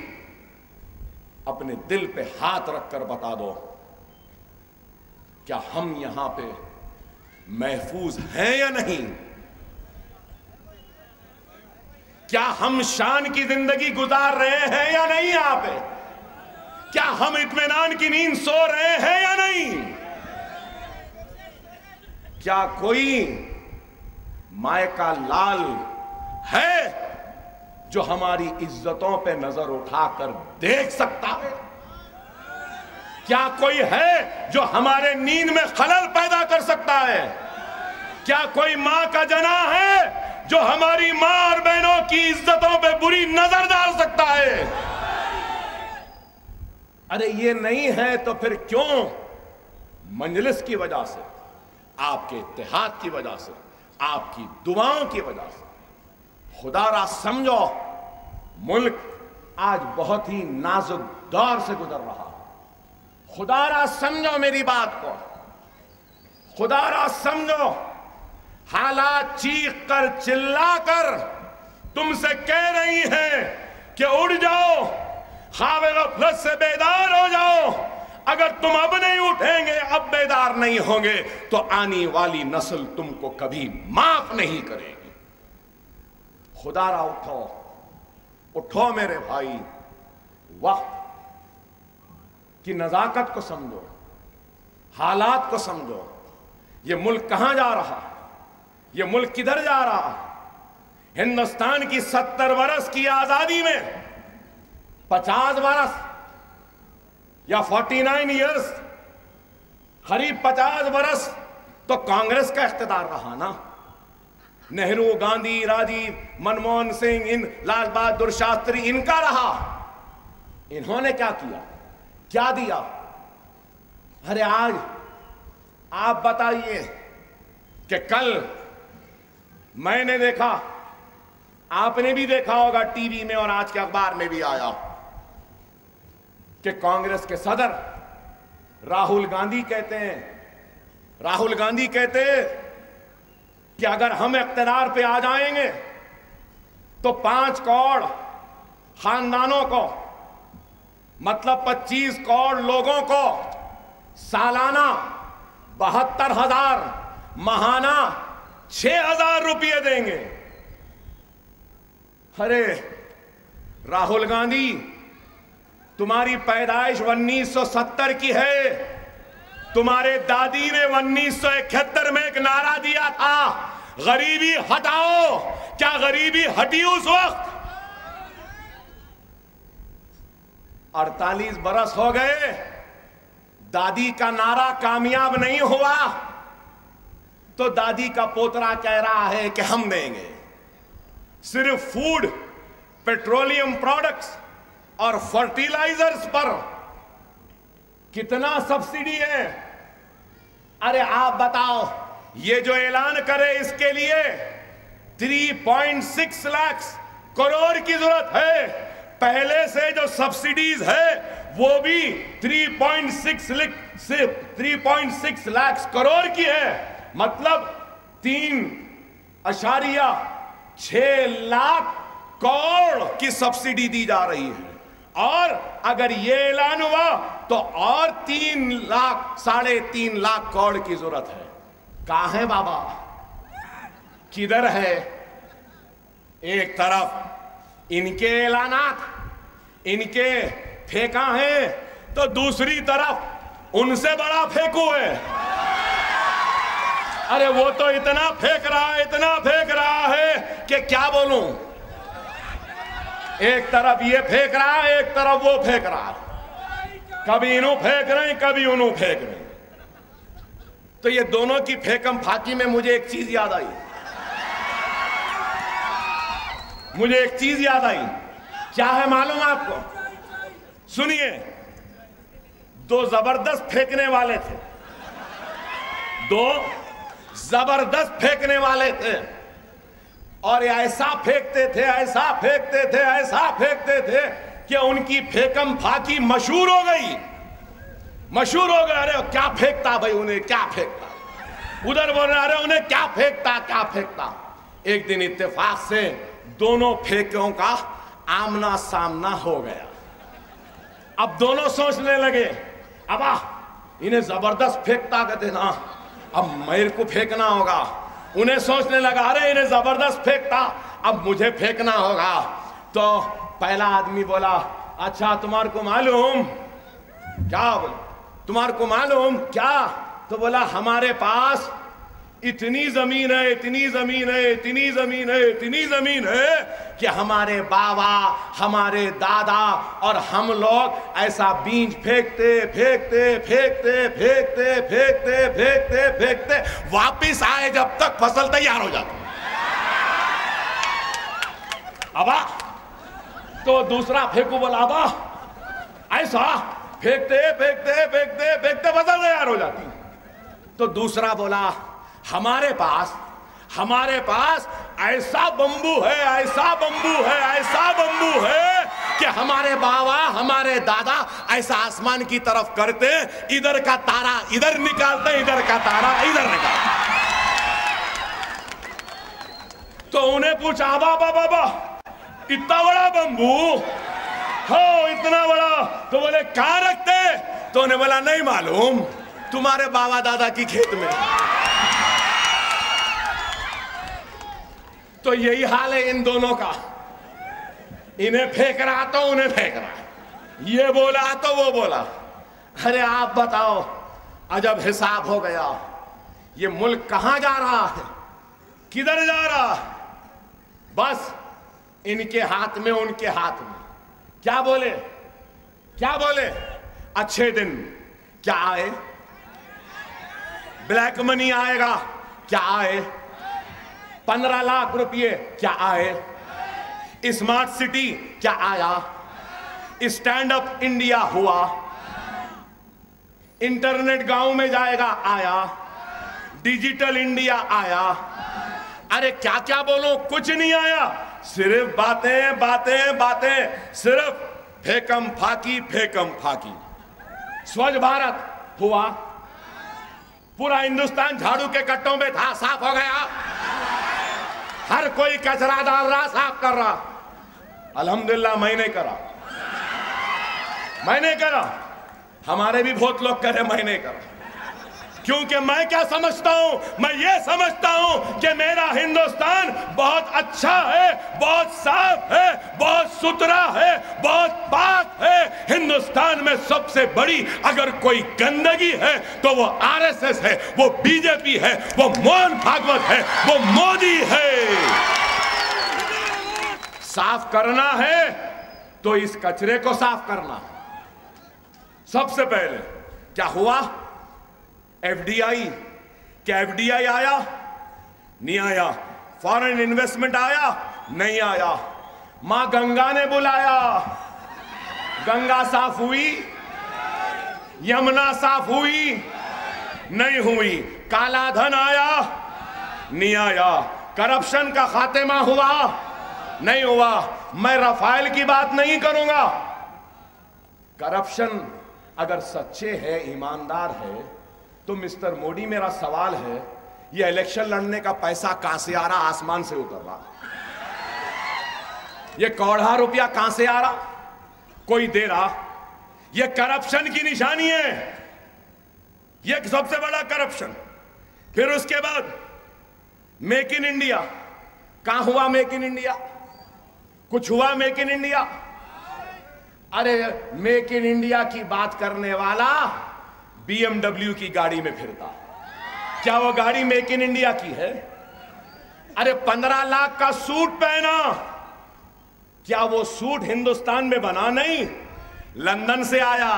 اپنے دل پہ ہاتھ رکھ کر بتا دو، کیا ہم یہاں پہ محفوظ ہیں یا نہیں؟ کیا ہم شان کی زندگی گزار رہے ہیں یا نہیں یہاں پہ؟ کیا ہم اطمینان کی نیند سو رہے ہیں یا نہیں؟ کیا کوئی مائے کا لال ہے جو ہماری عزتوں پہ نظر اٹھا کر دیکھ سکتا ہے؟ کیا کوئی ہے جو ہمارے نیند میں خلل پیدا کر سکتا ہے؟ کیا کوئی ماں کا جناح ہے جو ہماری ماں اور بہنوں کی عزتوں پہ بری نظر ڈال سکتا ہے؟ ارے یہ نہیں ہے تو پھر کیوں مجلس کی وجہ سے، آپ کے اتحاد کی وجہ سے، آپ کی دعاؤں کی وجہ سے، خدا را سمجھو ملک آج بہت ہی نازک دور سے گزر رہا ہے۔ خدا را سمجھو میری بات کو، خدا را سمجھو، حالات چیخ کر چلا کر تم سے کہہ رہی ہیں کہ اٹھ جاؤ، خواب غفلت سے بیدار ہو جاؤ۔ اگر تم اب نہیں اٹھیں گے، اب بیدار نہیں ہوں گے تو آنے والی نسل تم کو کبھی معاف نہیں کرے گی۔ خدا را اٹھو، اٹھو میرے بھائی، وقت کی نزاکت کو سمجھو، حالات کو سمجھو، یہ ملک کہاں جا رہا ہے، یہ ملک کدھر جا رہا ہے؟ ہندوستان کی 70 برس کی آزادی میں 50 برس یا 49 ایئرز، قریب 50 برس تو کانگریس کا اقتدار رہا نا، نہرو، گاندھی، راجیو، منموہن سنگھ، لال بہادر شاستری، ان کا رہا۔ انہوں نے کیا کیا، کیا دیا؟ ارے آج آپ بتائیے کہ کل میں نے دیکھا، آپ نے بھی دیکھا ہوگا ٹی وی میں اور آج کے اخبار میں بھی آیا کہ کانگریس کے صدر راہل گاندھی کہتے ہیں کہ اگر ہم اقتدار پہ آ جائیں گے تو 5 کروڑ خاندانوں کو، مطلب 25 کروڑ لوگوں کو سالانہ 72,000، ماہانہ 6,000 روپے دیں گے۔ ارے راہل گاندھی، تمہاری پیدائش 1970 کی ہے، تمہارے دادی نے 1971 میں ایک نعرہ دیا تھا، غریبی ہٹاؤ۔ کیا غریبی ہٹی اس وقت؟ 48 برس ہو گئے، دادی کا نعرہ کامیاب نہیں ہوا، تو دادی کا پوترا کہہ رہا ہے کہ ہم دیں گے. صرف فوڈ، پیٹرولیم پروڈکٹس اور فرٹیلائزرز پر کتنا سبسڈی ہے؟ ارے آپ بتاؤ، یہ جو اعلان کرے اس کے لیے 3.6 لاکھ کروڑ کی ضرورت ہے. پہلے سے جو سبسڈیز ہے وہ بھی 3.6 لاکھ کروڑ کی ہے. مطلب 3.6 لاکھ کروڑ کی سبسڈی دی جا رہی ہے. اور اگر یہ اعلان ہوا تو اور 3.5 لاکھ کروڑ کی ضرورت ہے. کہاں ہے بابا؟ کدھر ہے؟ ایک طرف ان کے اعلانات، ان کے پھینکا ہیں، تو دوسری طرف ان سے بڑا پھینکو ہے. ارے وہ تو اتنا پھینک رہا ہے کہ کیا بولوں. ایک طرف یہ پھینک رہا ہے، ایک طرف وہ پھینک رہا ہے. کبھی انہوں پھینک رہے ہیں، کبھی انہوں پھینک رہے ہیں. تو یہ دونوں کی پھینکم پھاکی میں مجھے ایک چیز یاد آئی. کیا ہے معلوم آپ کو؟ سنیے، دو زبردست پھینکنے والے تھے اور ایسا پھینکتے تھے کہ ان کی پھینکم پھاکی مشہور ہو گئی. ارے کیا پھینکتا بھائی، انہیں کیا پھینکتا. ادھر بول رہے ارے انہیں کیا پھینکتا. ایک دن اتفاق سے دونوں پھینکوں کا آمنا سامنا ہو گیا. اب دونوں سوچنے لگے، اب انہیں زبردست پھینکتا کہتے نا، اب میرے کو پھینکنا ہوگا. انہیں سوچنے لگا ارے انہیں زبردست پھینکتا، اب مجھے پھینکنا ہوگا. تو پہلا آدمی بولا، اچھا تمہارے کو معلوم کیا؟ تمہارے کو معلوم کیا؟ تو بولا ہمارے پاس اتنی زمین ہے کہ ہمارے بابا، ہمارے دادا اور ہم لوگ ایسا بیج پھینکتے واپس آئے جب تک فصل تیار ہو جاتی. ابا تو دوسرا پھینکو بولا، ابا ایسا پھینکتے فصل تیار ہو جاتی. تو دوسرا بولا، ہمارے پاس ایسا بمبو ہے کہ ہمارے بابا، ہمارے دادا ایسا آسمان کی طرف کرتے، ادھر کا تارا ادھر نکالتے، ادھر کا تارا ادھر نکالتے. تو انہیں پوچھا، بابا اتنا بڑا بمبو ہو، اتنا بڑا، تو بولے کہاں رکھتے؟ تو انہیں بولا نہیں معلوم، تمہارے بابا دادا کی کھیت میں. تو یہی حال ہے ان دونوں کا. انہیں پھینک رہا تو انہیں پھینک رہا، یہ بولا تو وہ بولا. ارے آپ بتاؤ، عجب حساب ہو گیا. یہ ملک کہاں جا رہا ہے؟ کدھر جا رہا ہے؟ بس ان کے ہاتھ میں، ان کے ہاتھ میں. کیا بولے؟ اچھے دن کیا آئے؟ بلیک منی آئے گا کیا آئے؟ 15 لاکھ روپے کیا آئے؟ اسمارٹ سٹی کیا آیا؟ اسٹینڈ اپ انڈیا ہوا؟ انٹرنیٹ گاؤں میں جائے گا آیا؟ ڈیجیٹل انڈیا آیا؟ ارے کیا بولوں، کچھ نہیں آیا. صرف باتیں، صرف پھینکم پھاکی. سوچھ بھارت ہوا، پورا ہندوستان جھاڑو کے کٹوں میں تھا، صاف ہو گیا. ہر کوئی کچرا ڈال رہا، صاف کر رہا. الحمدللہ میں نہیں کرا. ہمارے بھی بہت لوگ کرے، میں نہیں کرا. کیونکہ میں کیا سمجھتا ہوں؟ میں یہ سمجھتا ہوں کہ میرا ہندوستان بہت اچھا ہے، بہت صاف ہے، بہت ستھرا ہے، بہت پاک ہے. ہندوستان میں سب سے بڑی اگر کوئی گندگی ہے تو وہ RSS ہے، وہ BJP ہے، وہ موہن بھاگوت ہے، وہ مودی ہے. صاف کرنا ہے تو اس کچرے کو صاف کرنا. سب سے پہلے کیا ہوا؟ FDI کیا ایف ڈی آئی آیا؟ نہیں آیا. فارن انویسٹمنٹ آیا؟ نہیں آیا. ماں گنگا نے بلایا، گنگا صاف ہوئی؟ یمنا صاف ہوئی؟ نہیں ہوئی. کالا دھن آیا؟ نہیں آیا. کرپشن کا خاتمہ ہوا؟ نہیں ہوا. میں رفائل کی بات نہیں کروں گا. کرپشن اگر سچے ہے، ایماندار ہے، تو مسٹر موڈی میرا سوال ہے، یہ الیکشن لڑنے کا پیسہ کہاں سے آ رہا؟ آسمان سے اتر رہا. یہ کوڑھا روپیہ کہاں سے آ رہا؟ کوئی دے رہا. یہ کرپشن کی نشانی ہے، یہ سب سے بڑا کرپشن. پھر اس کے بعد میک ان انڈیا. کہاں ہوا میک ان انڈیا؟ کچھ ہوا make in India? Array make in India کی بات کرنے والا بی ایم ڈبلیو کی گاڑی میں پھرتا. کیا وہ گاڑی میک ان انڈیا کی ہے؟ ارے 15 لاکھ کا سوٹ پہنا، کیا وہ سوٹ ہندوستان میں بنا نہیں، لندن سے آیا؟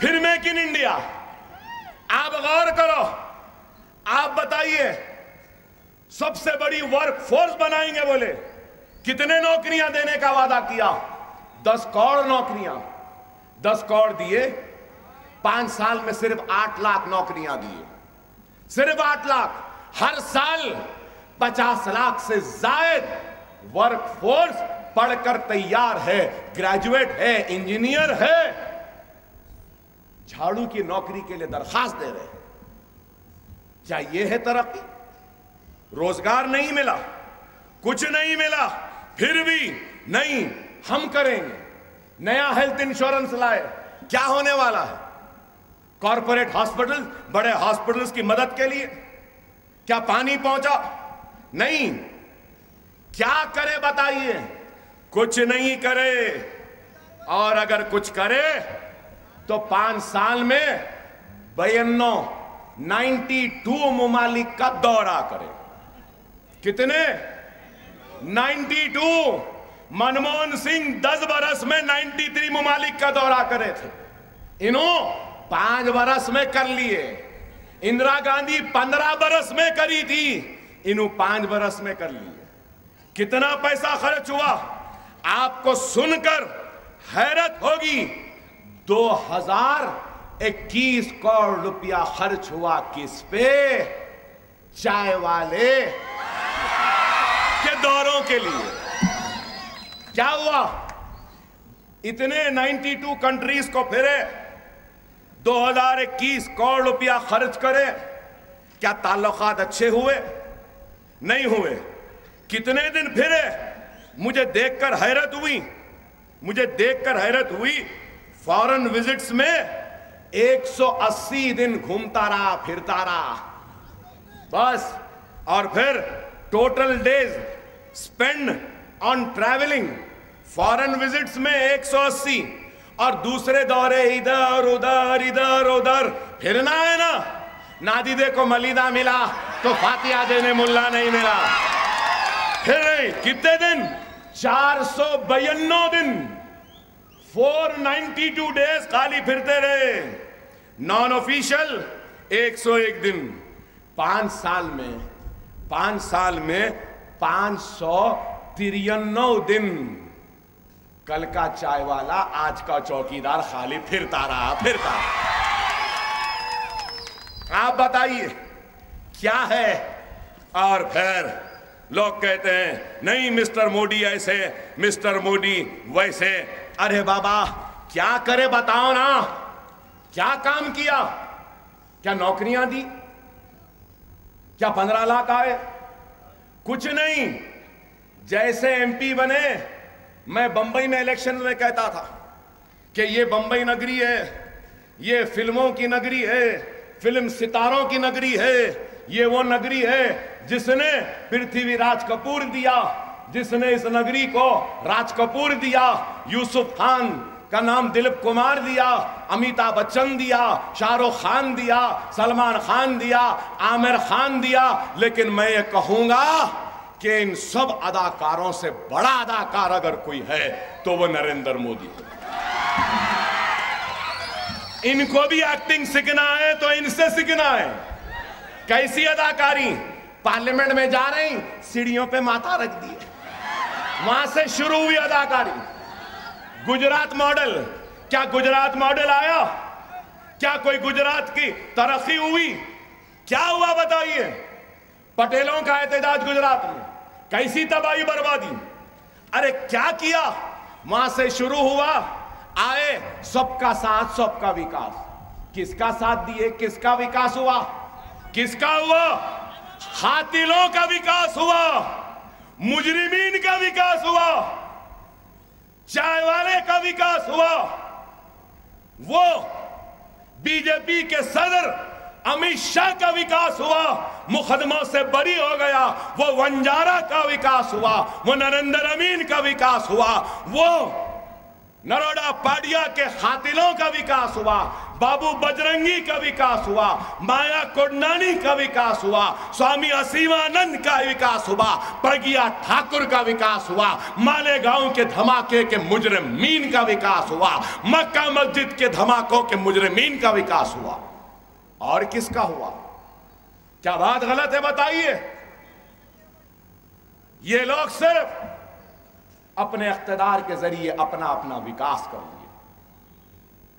پھر میک ان انڈیا. آپ غور کرو، آپ بتائیے سب سے بڑی ورک فورس بنائیں گے بولے، کتنے نوکریاں دینے کا وعدہ کیا؟ 10 کروڑ نوکریاں. 10 کروڑ دیے، 5 سال میں صرف 8 لاکھ نوکریاں دیے. صرف 8 لاکھ. ہر سال 50 لاکھ سے زائد ورک فورس پڑھ کر تیار ہے، گریجویٹ ہے، انجینئر ہے، جھاڑو کی نوکری کے لیے درخواست دے رہے ہیں. کیا یہ ہے ترقی؟ روزگار نہیں ملا، کچھ نہیں ملا، پھر بھی نہیں ہم کریں گے. نیا ہیلتھ انشورنس لائے. کیا ہونے والا ہے؟ کارپوریٹ ہاسپٹل، بڑے ہاسپٹلز کی مدد کے لیے. کیا پانی پہنچا؟ نہیں. کیا کرے بتائیے؟ کچھ نہیں کرے. اور اگر کچھ کرے تو 5 سال میں 92 ممالک کا دورہ کرے. کتنے؟ 92. منموہن سنگھ 10 برس میں 93 ممالک کا دورہ کرے تھے. انہوں 5 برس میں کر لیے. اندرا گاندھی 15 برس میں کری تھی، انہوں 5 برس میں کر لیے. کتنا پیسہ خرچ ہوا؟ آپ کو سن کر حیرت ہوگی. 2021 کروڑ روپیہ خرچ ہوا. کس پہ؟ چائے والے کے دوروں کے لیے. کیا ہوا؟ اتنے 92 کنٹریز کو پھرے، 2021 کروڑ روپیہ خرچ کرے. کیا تعلقات اچھے ہوئے؟ نہیں ہوئے. کتنے دن پھرے؟ مجھے دیکھ کر حیرت ہوئی. فارن وزٹس میں 180 دن گھومتا رہا، پھرتا رہا بس. اور پھر total days spend on travelling foreign visits میں 180. اور دوسرے دورے ادھر ادھر پھرنا ہے نا. نادیدے کو ملیدہ ملا تو فاتحہ دینے ملا نہیں ملا. پھر کتنے دن؟ 492 دن. 492 ڈیز خالی پھرتے رہے. نان آفیشل 101 دن. 5 سال میں 593 دن. کل کا چائے والا، آج کا چوکیدار خالی پھرتا رہا. آپ بتائیے کیا ہے؟ اور پھر لوگ کہتے ہیں نہیں مسٹر موڈی ایسے، مسٹر موڈی ویسے. ارے بابا کیا کرے بتاؤ نا. کیا کام کیا؟ کیا نوکریاں دی؟ کیا 15 لاکھ آئے؟ کچھ نہیں. جیسے ایم پی بنے، میں بمبئی میں الیکشن میں کہتا تھا کہ یہ بمبئی نگری ہے، یہ فلموں کی نگری ہے، فلم ستاروں کی نگری ہے. یہ وہ نگری ہے جس نے پرتھوی راج کپور دیا، جس نے اس نگری کو راج کپور دیا، یوسف خان کا نام دلیپ کمار دیا، امیتابھ بچن دیا، شاہ رخ خان دیا، سلمان خان دیا، عامر خان دیا. لیکن میں یہ کہوں گا کہ ان سب اداکاروں سے بڑا اداکار اگر کوئی ہے تو وہ نریندر مودی ہے. ان کو بھی ایکٹنگ سیکھنا ہے تو ان سے سیکھنا ہے. کیسی اداکاری؟ پارلیمنٹ میں جا رہی سیڑھیوں پہ ماتھا رکھ دیے، وہاں سے شروع ہوئی اداکاری۔ گجرات ماڈل، کیا گجرات ماڈل آیا؟ کیا کوئی گجرات کی ترقی ہوئی؟ کیا ہوا بتائیے؟ پٹیلوں کا احتجاج گجرات میں، کیسی تباہی بربادی! ارے کیا کیا؟ وہاں سے شروع ہوا، آئے سب کا ساتھ سب کا وکاس۔ کس کا ساتھ دیے؟ کس کا وکاس ہوا؟ کس کا ہوا؟ قاتلوں کا وکاس ہوا، مجرمین کا وکاس ہوا، چائے والے کا وکاس ہوا۔ وہ بی جے پی کے صدر امیت شاہ کا وکاس ہوا، مقدموں سے بری ہو گیا۔ وہ ونجارا کا وکاس ہوا، وہ نریندر امین کا وکاس ہوا، وہ نروڈا پاڈیا کے قاتلوں کا وکاس ہوا، بابو بجرنگی کا وکاس ہوا، مایا کوڈنانی کا وکاس ہوا، سوامی اسیوانند کا وکاس ہوا، پرگیا ٹھاکر کا وکاس ہوا، مالیگاؤں کے دھماکے کے مجرمین کا وکاس ہوا، مکہ مسجد کے دھماکوں کے مجرمین کا وکاس ہوا۔ اور کس کا ہوا؟ کیا بات غلط ہے بتائیے؟ یہ لوگ صرف اپنے اقتدار کے ذریعے اپنا اپنا وکاس کر لیے،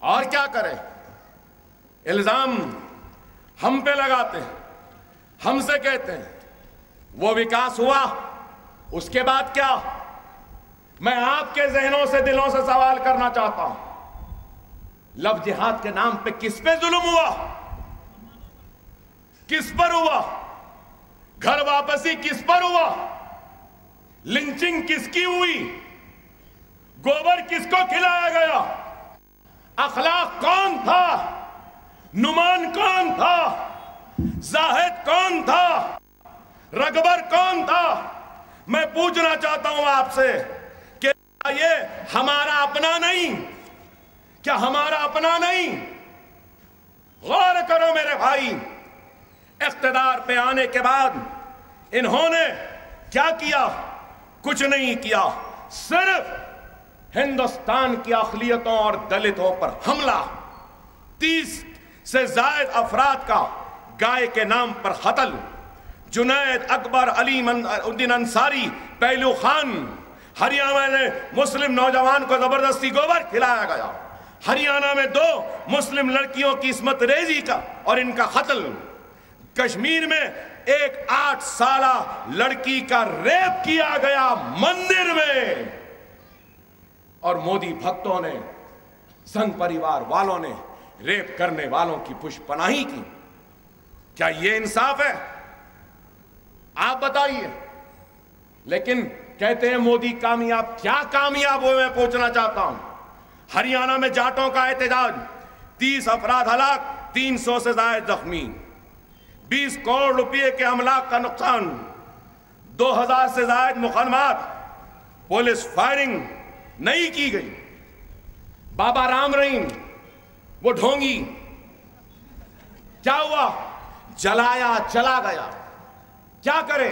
اور کیا کریں؟ الزام ہم پہ لگاتے ہیں، ہم سے کہتے ہیں وہ وکاس ہوا، اس کے بعد کیا؟ میں آپ کے ذہنوں سے دلوں سے سوال کرنا چاہتا ہوں، لو جہاد کے نام پہ کس پہ ظلم ہوا؟ کس پر ہوا؟ گھر واپسی کس پر ہوا؟ لنچنگ کس کی ہوئی؟ گوبر کس کو کھلایا گیا؟ اخلاق کون تھا؟ نعمان کون تھا؟ زاہد کون تھا؟ رگبر کون تھا؟ میں پوچھنا چاہتا ہوں آپ سے کہ یہ ہمارا اپنا نہیں؟ کیا ہمارا اپنا نہیں؟ غور کرو میرے بھائی، اقتدار پہ آنے کے بعد انہوں نے کیا کیا؟ کچھ نہیں کیا، صرف ہندوستان کی اقلیتوں اور دلتوں پر حملہ، 30 سے زائد افراد کا گائے کے نام پر قتل، جنید اکبر، علی الدین انصاری، پہلو خان، ہریانہ میں مسلم نوجوان کو زبردستی گوبر کھلایا گیا، ہریانہ میں 2 مسلم لڑکیوں کی عصمت ریزی کا اور ان کا قتل، کشمیر میں ایک 8 سالہ لڑکی کا ریپ کیا گیا مندر میں، اور مودی بھکتوں نے، سنگھ پریوار والوں نے ریپ کرنے والوں کی پشت پناہی کی۔ کیا یہ انصاف ہے؟ آپ بتائیے۔ لیکن کہتے ہیں مودی کامیاب، کیا کامیاب ہوئے؟ میں پوچھنا چاہتا ہوں۔ ہریانہ میں جاٹوں کا احتجاج، 30 افراد ہلاک، 300 سے زائد زخمی، 20 کروڑ روپے کے املاک کا نقصان، 2000 سے زائد مقدمات، پولیس فائرنگ نہیں کی گئی۔ بابا رام رہیم، وہ ڈھونگی، کیا ہوا؟ جلایا چلا گیا۔ کیا کرے؟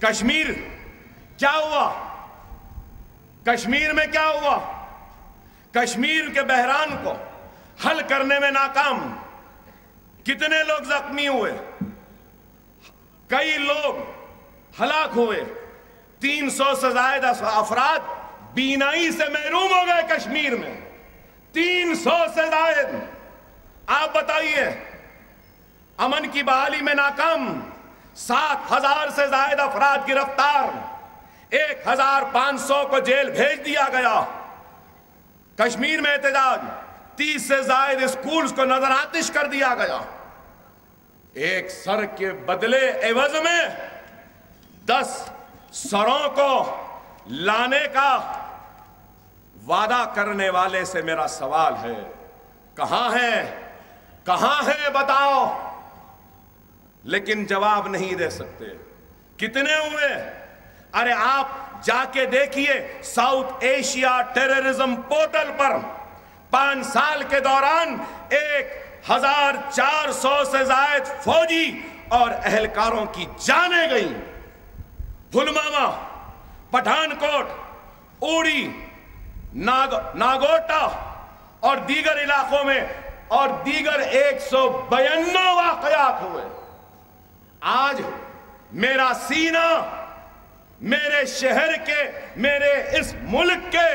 کشمیر کیا ہوا؟ کشمیر میں کیا ہوا؟ کشمیر کے بحران کو حل کرنے میں ناکام، کتنے لوگ زخمی ہوئے، کئی لوگ ہلاک ہوئے، 300 سے زائد افراد بینائی سے محروم ہو گئے کشمیر میں، 300 سے زائد۔ آپ بتائیے، امن کی بحالی میں ناکام، 7000 سے زائد افراد گرفتار، 1500 کو جیل بھیج دیا گیا۔ کشمیر میں احتجاج، 30 سے زائد اسکولز کو نظر آتش کر دیا گیا۔ ایک سر کے بدلے عوض میں 10 سروں کو لانے کا وعدہ کرنے والے سے میرا سوال ہے، کہاں ہے؟ کہاں ہے بتاؤ؟ لیکن جواب نہیں دے سکتے۔ کتنے ہوئے؟ ارے آپ جا کے دیکھیے ساؤتھ ایشیا ٹیررزم پورٹل پر 5 سال کے دوران 1400 سے زائد فوجی اور اہلکاروں کی جانیں گئیں۔ پلوامہ، پٹھان کوٹ، اوڑی، ناگوٹا اور دیگر علاقوں میں اور دیگر 192 واقعات ہوئے۔ آج میرا سینہ میرے شہر کے، میرے اس ملک کے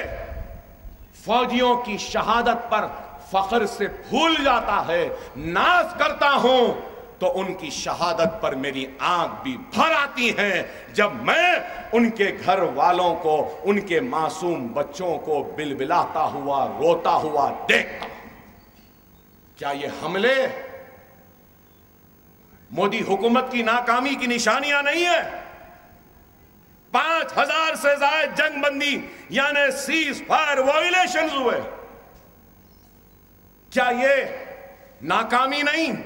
فوجیوں کی شہادت پر فخر سے پھول جاتا ہے، ناز کرتا ہوں تو ان کی شہادت پر میری آنکھ بھی بھر آتی ہیں جب میں ان کے گھر والوں کو، ان کے معصوم بچوں کو بلبلاتا ہوا، روتا ہوا دیکھتا ہوں۔ کیا یہ حملے مودی حکومت کی ناکامی کی نشانیاں نہیں ہیں؟ 5000 سے زائد جنگ بندی یعنی سیز فائر وائلیشنز ہوئے، کیا یہ ناکامی نہیں؟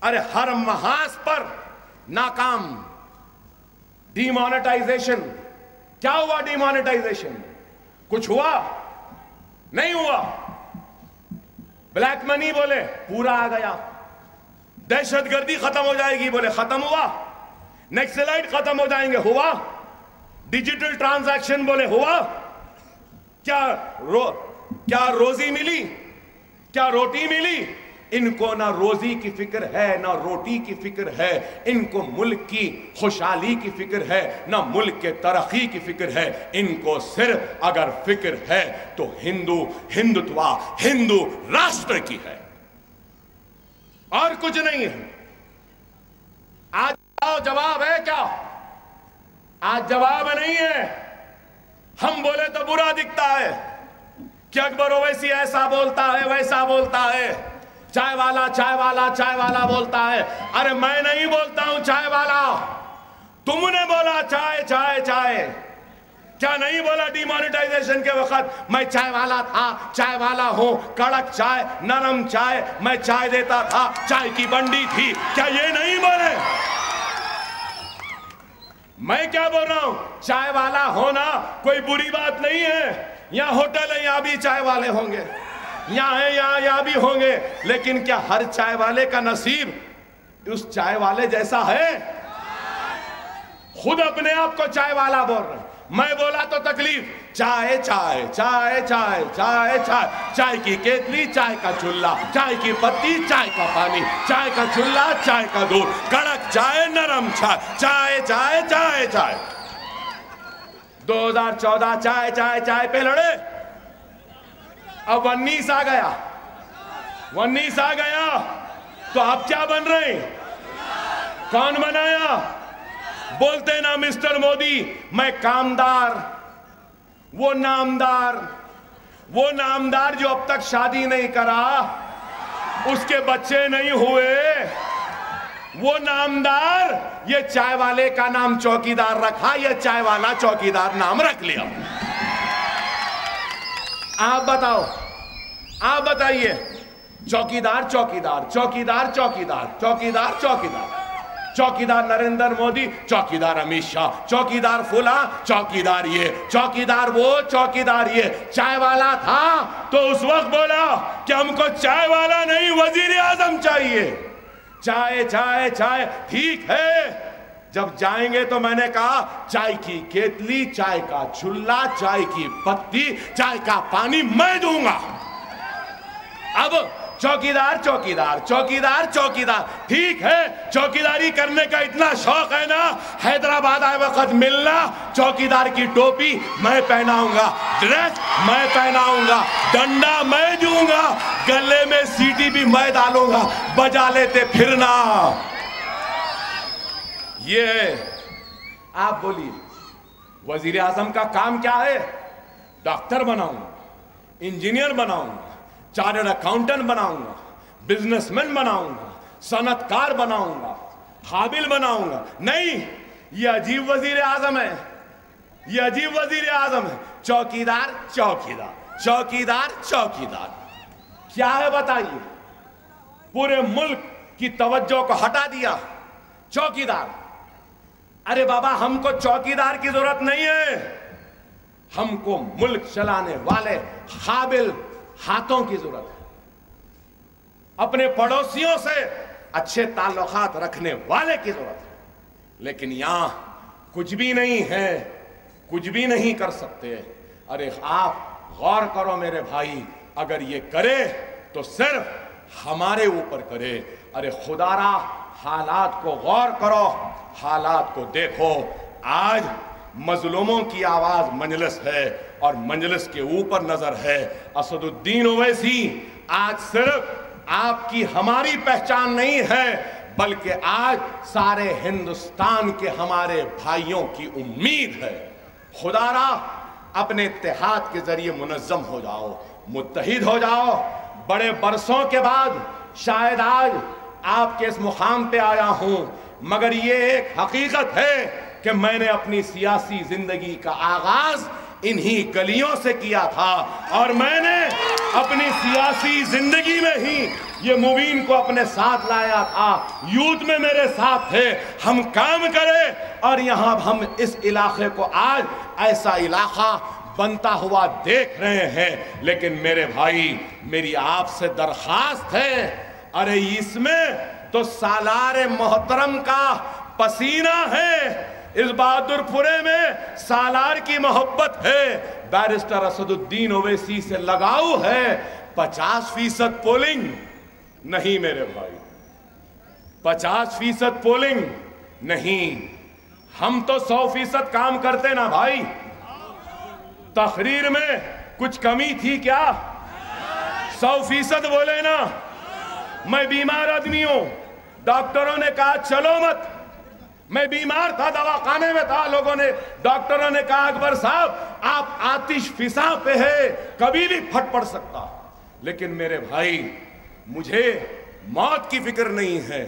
ارے ہر محاذ پر ناکام۔ ڈی مانیٹائزیشن، کیا ہوا ڈی مانیٹائزیشن؟ کچھ ہوا؟ نہیں ہوا۔ بلیک منی بولے پورا آ گیا، دہشت گردی ختم ہو جائے گی بولے ختم ہوا، نیکسلائٹ ختم ہو جائیں گے ہوا، ڈیجیٹل ٹرانزیکشن بولے ہوا، کیا روزی ملی؟ کیا روٹی ملی؟ ان کو نہ روزی کی فکر ہے، نہ روٹی کی فکر ہے، ان کو ملک کی خوشحالی کی فکر ہے، نہ ملک کے ترقی کی فکر ہے، ان کو صرف اگر فکر ہے تو ہندوتوا، ہندو راشٹر کی ہے، اور کچھ نہیں ہے۔ آج جواب ہے کیا؟ آج جواب نہیں ہے۔ ہم بولے تو برا دکھتا ہے کہ اکبر اویسی ایسا بولتا ہے، ویسا بولتا ہے، چائے والا چائے والا چائے والا بولتا ہے۔ ارے میں نہیں بولتا ہوں چائے والا، تم نے بولا چائے چائے چائے، کیا نہیں بولا ڈی مانیٹائزیشن کے وقت میں چائے والا تھا، چائے والا ہوں، کڑک چائے، نرم چائے، میں چائے دیتا تھا، چائے کی بنڈی تھی، کیا یہ نہیں بولے؟ میں کیا بول رہا ہوں؟ چائے والا ہونا کوئی بری بات نہیں ہے، یہاں ہوٹل ہے یہاں بھی چائے والے ہوں گے، یہاں ہے یہاں بھی ہوں گے، لیکن کیا ہر چائے والے کا نصیب اس چائے والے جیسا ہے؟ خود اپنے آپ کو چائے والا بول رہے ہیں، میں بولا تو تکلیف، چائے چائے چائے چائے چائے چائے، چائے کی کیتلی، چائے کا چولہا، چائے کی پتی، چائے کا پانی، چائے کا چولہا، چائے کا دودھ، کڑک چائے، نرم چائے، چائے چائے چائے چائے۔ 2014 چائے چائے چائے پہ لڑے، اب 19 آ گیا، 19 آ گیا تو اب کیا بن رہے ہیں؟ کون بنایا؟ بولتے نا مسٹر مودی میں کامدار، وہ نامدار جو اب تک شادی نہیں کرا، اس کے بچے نہیں ہوئے، وہ نامدار یہ چائے والے کا نام چوکیدار رکھا، یہ چائے والا چوکیدار نام رکھ لیا۔ آپ بتاؤ، آپ بتائیے، چوکیدار چوکیدار چوکیدار چوکیدار چوکیدار چوکیدار، چوکیدار نریندر مودی، چوکیدار امیت شاہ، چوکیدار فلاں، چوکیدار یہ، چوکیدار وہ، چوکیدار یہ۔ چائے والا تھا تو اس وقت بولا کہ ہم کو چائے والا نہیں وزیر اعظم چاہیے، چائے چائے چائے، ٹھیک ہے۔ جب جائیں گے تو میں نے کہا چائے کی کیتلی، چائے کا چولہا، چائے کی پتی، چائے کا پانی میں دوں گا۔ اب چوکیدار چوکیدار چوکیدار چوکیدار، ٹھیک ہے، چوکیداری کرنے کا اتنا شوق ہے نا، حیدرآباد آئے وقت ملنا، چوکیدار کی ٹوپی میں پہناؤں گا، ڈریس میں پہناؤں گا، ڈنڈا میں دوں گا، گلے میں سیٹی بھی میں ڈالوں گا، بجا لیتے پھرنا۔ یہ آپ بولیے وزیر اعظم کا کام کیا ہے؟ ڈاکٹر بناؤں گا، انجینئر بناؤں گا، چارٹرڈ اکاؤنٹنٹ بناؤں گا، بزنس مین بناؤں گا، صنعت کار بناؤں گا، قابل بناؤں گا۔ نہیں، یہ عجیب وزیر اعظم ہے، یہ عجیب وزیر اعظم ہے، چوکیدار چوکیدار چوکیدار چوکیدار۔ کیا ہے بتائیے؟ پورے ملک کی توجہ کو ہٹا دیا، چوکیدار۔ ارے بابا ہم کو چوکیدار کی ضرورت نہیں ہے، ہم کو ملک چلانے والے قابل ہاتھوں کی ضرورت ہے، اپنے پڑوسیوں سے اچھے تعلقات رکھنے والے کی ضرورت ہے۔ لیکن یہاں کچھ بھی نہیں ہے، کچھ بھی نہیں کر سکتے۔ ارے آپ غور کرو میرے بھائی، اگر یہ کرے تو صرف ہمارے اوپر کرے۔ ارے خدا را حالات کو غور کرو، حالات کو دیکھو۔ آج مظلوموں کی آواز مجلس ہے اور مجلس کے اوپر نظر ہے۔ اسد الدین اویسی آج صرف آپ کی ہماری پہچان نہیں ہے، بلکہ آج سارے ہندوستان کے ہمارے بھائیوں کی امید ہے۔ خدا را اپنے اتحاد کے ذریعے منظم ہو جاؤ، متحد ہو جاؤ۔ بڑے برسوں کے بعد شاید آج آپ کے اس مقام پہ آیا ہوں، مگر یہ ایک حقیقت ہے کہ میں نے اپنی سیاسی زندگی کا آغاز انہی گلیوں سے کیا تھا، اور میں نے اپنی سیاسی زندگی میں ہی یہ مبین کو اپنے ساتھ لایا تھا، یوتھ میں میرے ساتھ تھے، ہم کام کرے، اور یہاں ہم اس علاقے کو آج ایسا علاقہ بنتا ہوا دیکھ رہے ہیں۔ لیکن میرے بھائی، میری آپ سے درخواست ہے، ارے اس میں تو سالار محترم کا پسینہ ہے، اس بہادر پورے میں سالار کی محبت ہے، بیرسٹر اسد الدین اویسی سے لگاؤ ہے۔ 50% پولنگ نہیں میرے بھائی، 50% پولنگ نہیں، ہم تو 100% کام کرتے نا بھائی۔ تقریر میں کچھ کمی تھی کیا؟ 100% بولے نا۔ میں بیمار آدمی ہوں، ڈاکٹروں نے کہا چلو مت، میں بیمار تھا، دواخانے میں تھا، لوگوں نے، ڈاکٹروں نے کہا اکبر صاحب آپ آتش فضا پہ ہے، کبھی بھی پھٹ پڑ سکتا۔ لیکن میرے بھائی، مجھے موت کی فکر نہیں ہے،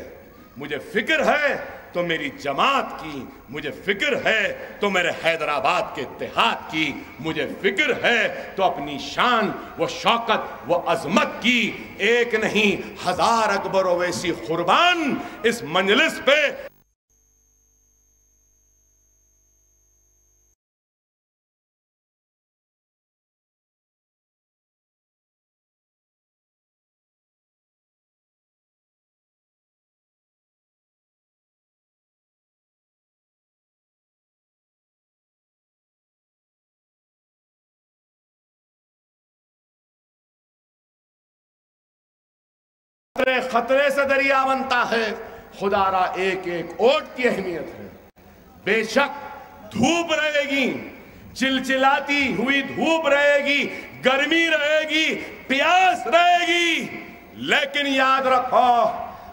مجھے فکر ہے تو میری جماعت کی، مجھے فکر ہے تو میرے حیدرآباد کے اتحاد کی، مجھے فکر ہے تو اپنی شان و شوکت و عظمت کی۔ ایک نہیں 1000 اکبر اویسی قربان اس مجلس پہ۔ خطرے سے دریا بنتا ہے، خدا را ایک ایک اوٹ کی اہمیت ہے۔ بے شک دھوپ رہے گی، چلچلاتی ہوئی دھوپ رہے گی، گرمی رہے گی، پیاس رہے گی، لیکن یاد رکھو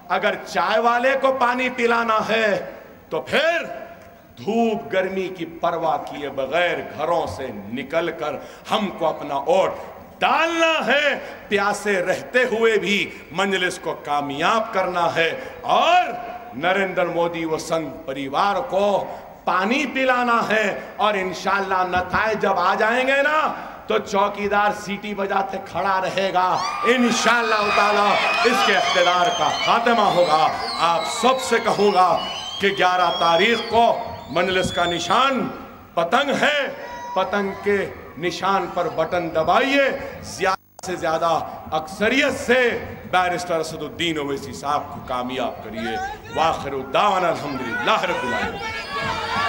اگر چائے والے کو پانی پلانا ہے تو پھر دھوپ گرمی کی پرواہ کیے بغیر گھروں سے نکل کر ہم کو اپنا اوٹ ڈالنا ہے، پیاسے رہتے ہوئے بھی مجلس کو کامیاب کرنا ہے، اور نریندر مودی و سنگھ پریوار کو پانی پلانا ہے، اور انشاءاللہ نتائج جب آ جائیں گے نا تو چوکیدار سیٹی بجاتے کھڑا رہے گا، انشاءاللہ تعالی اس کے اقتدار کا خاتمہ ہوگا۔ آپ سب سے کہوں گا کہ 11 تاریخ کو مجلس کا نشان پتنگ ہے، پتنگ کے نشان پر بٹن دبائیے، زیادہ سے زیادہ اکثریت سے بیرسٹر اسد الدین اویسی صاحب کو کامیاب کریے۔ وآخر دعوانا الحمدللہ رب العالمین۔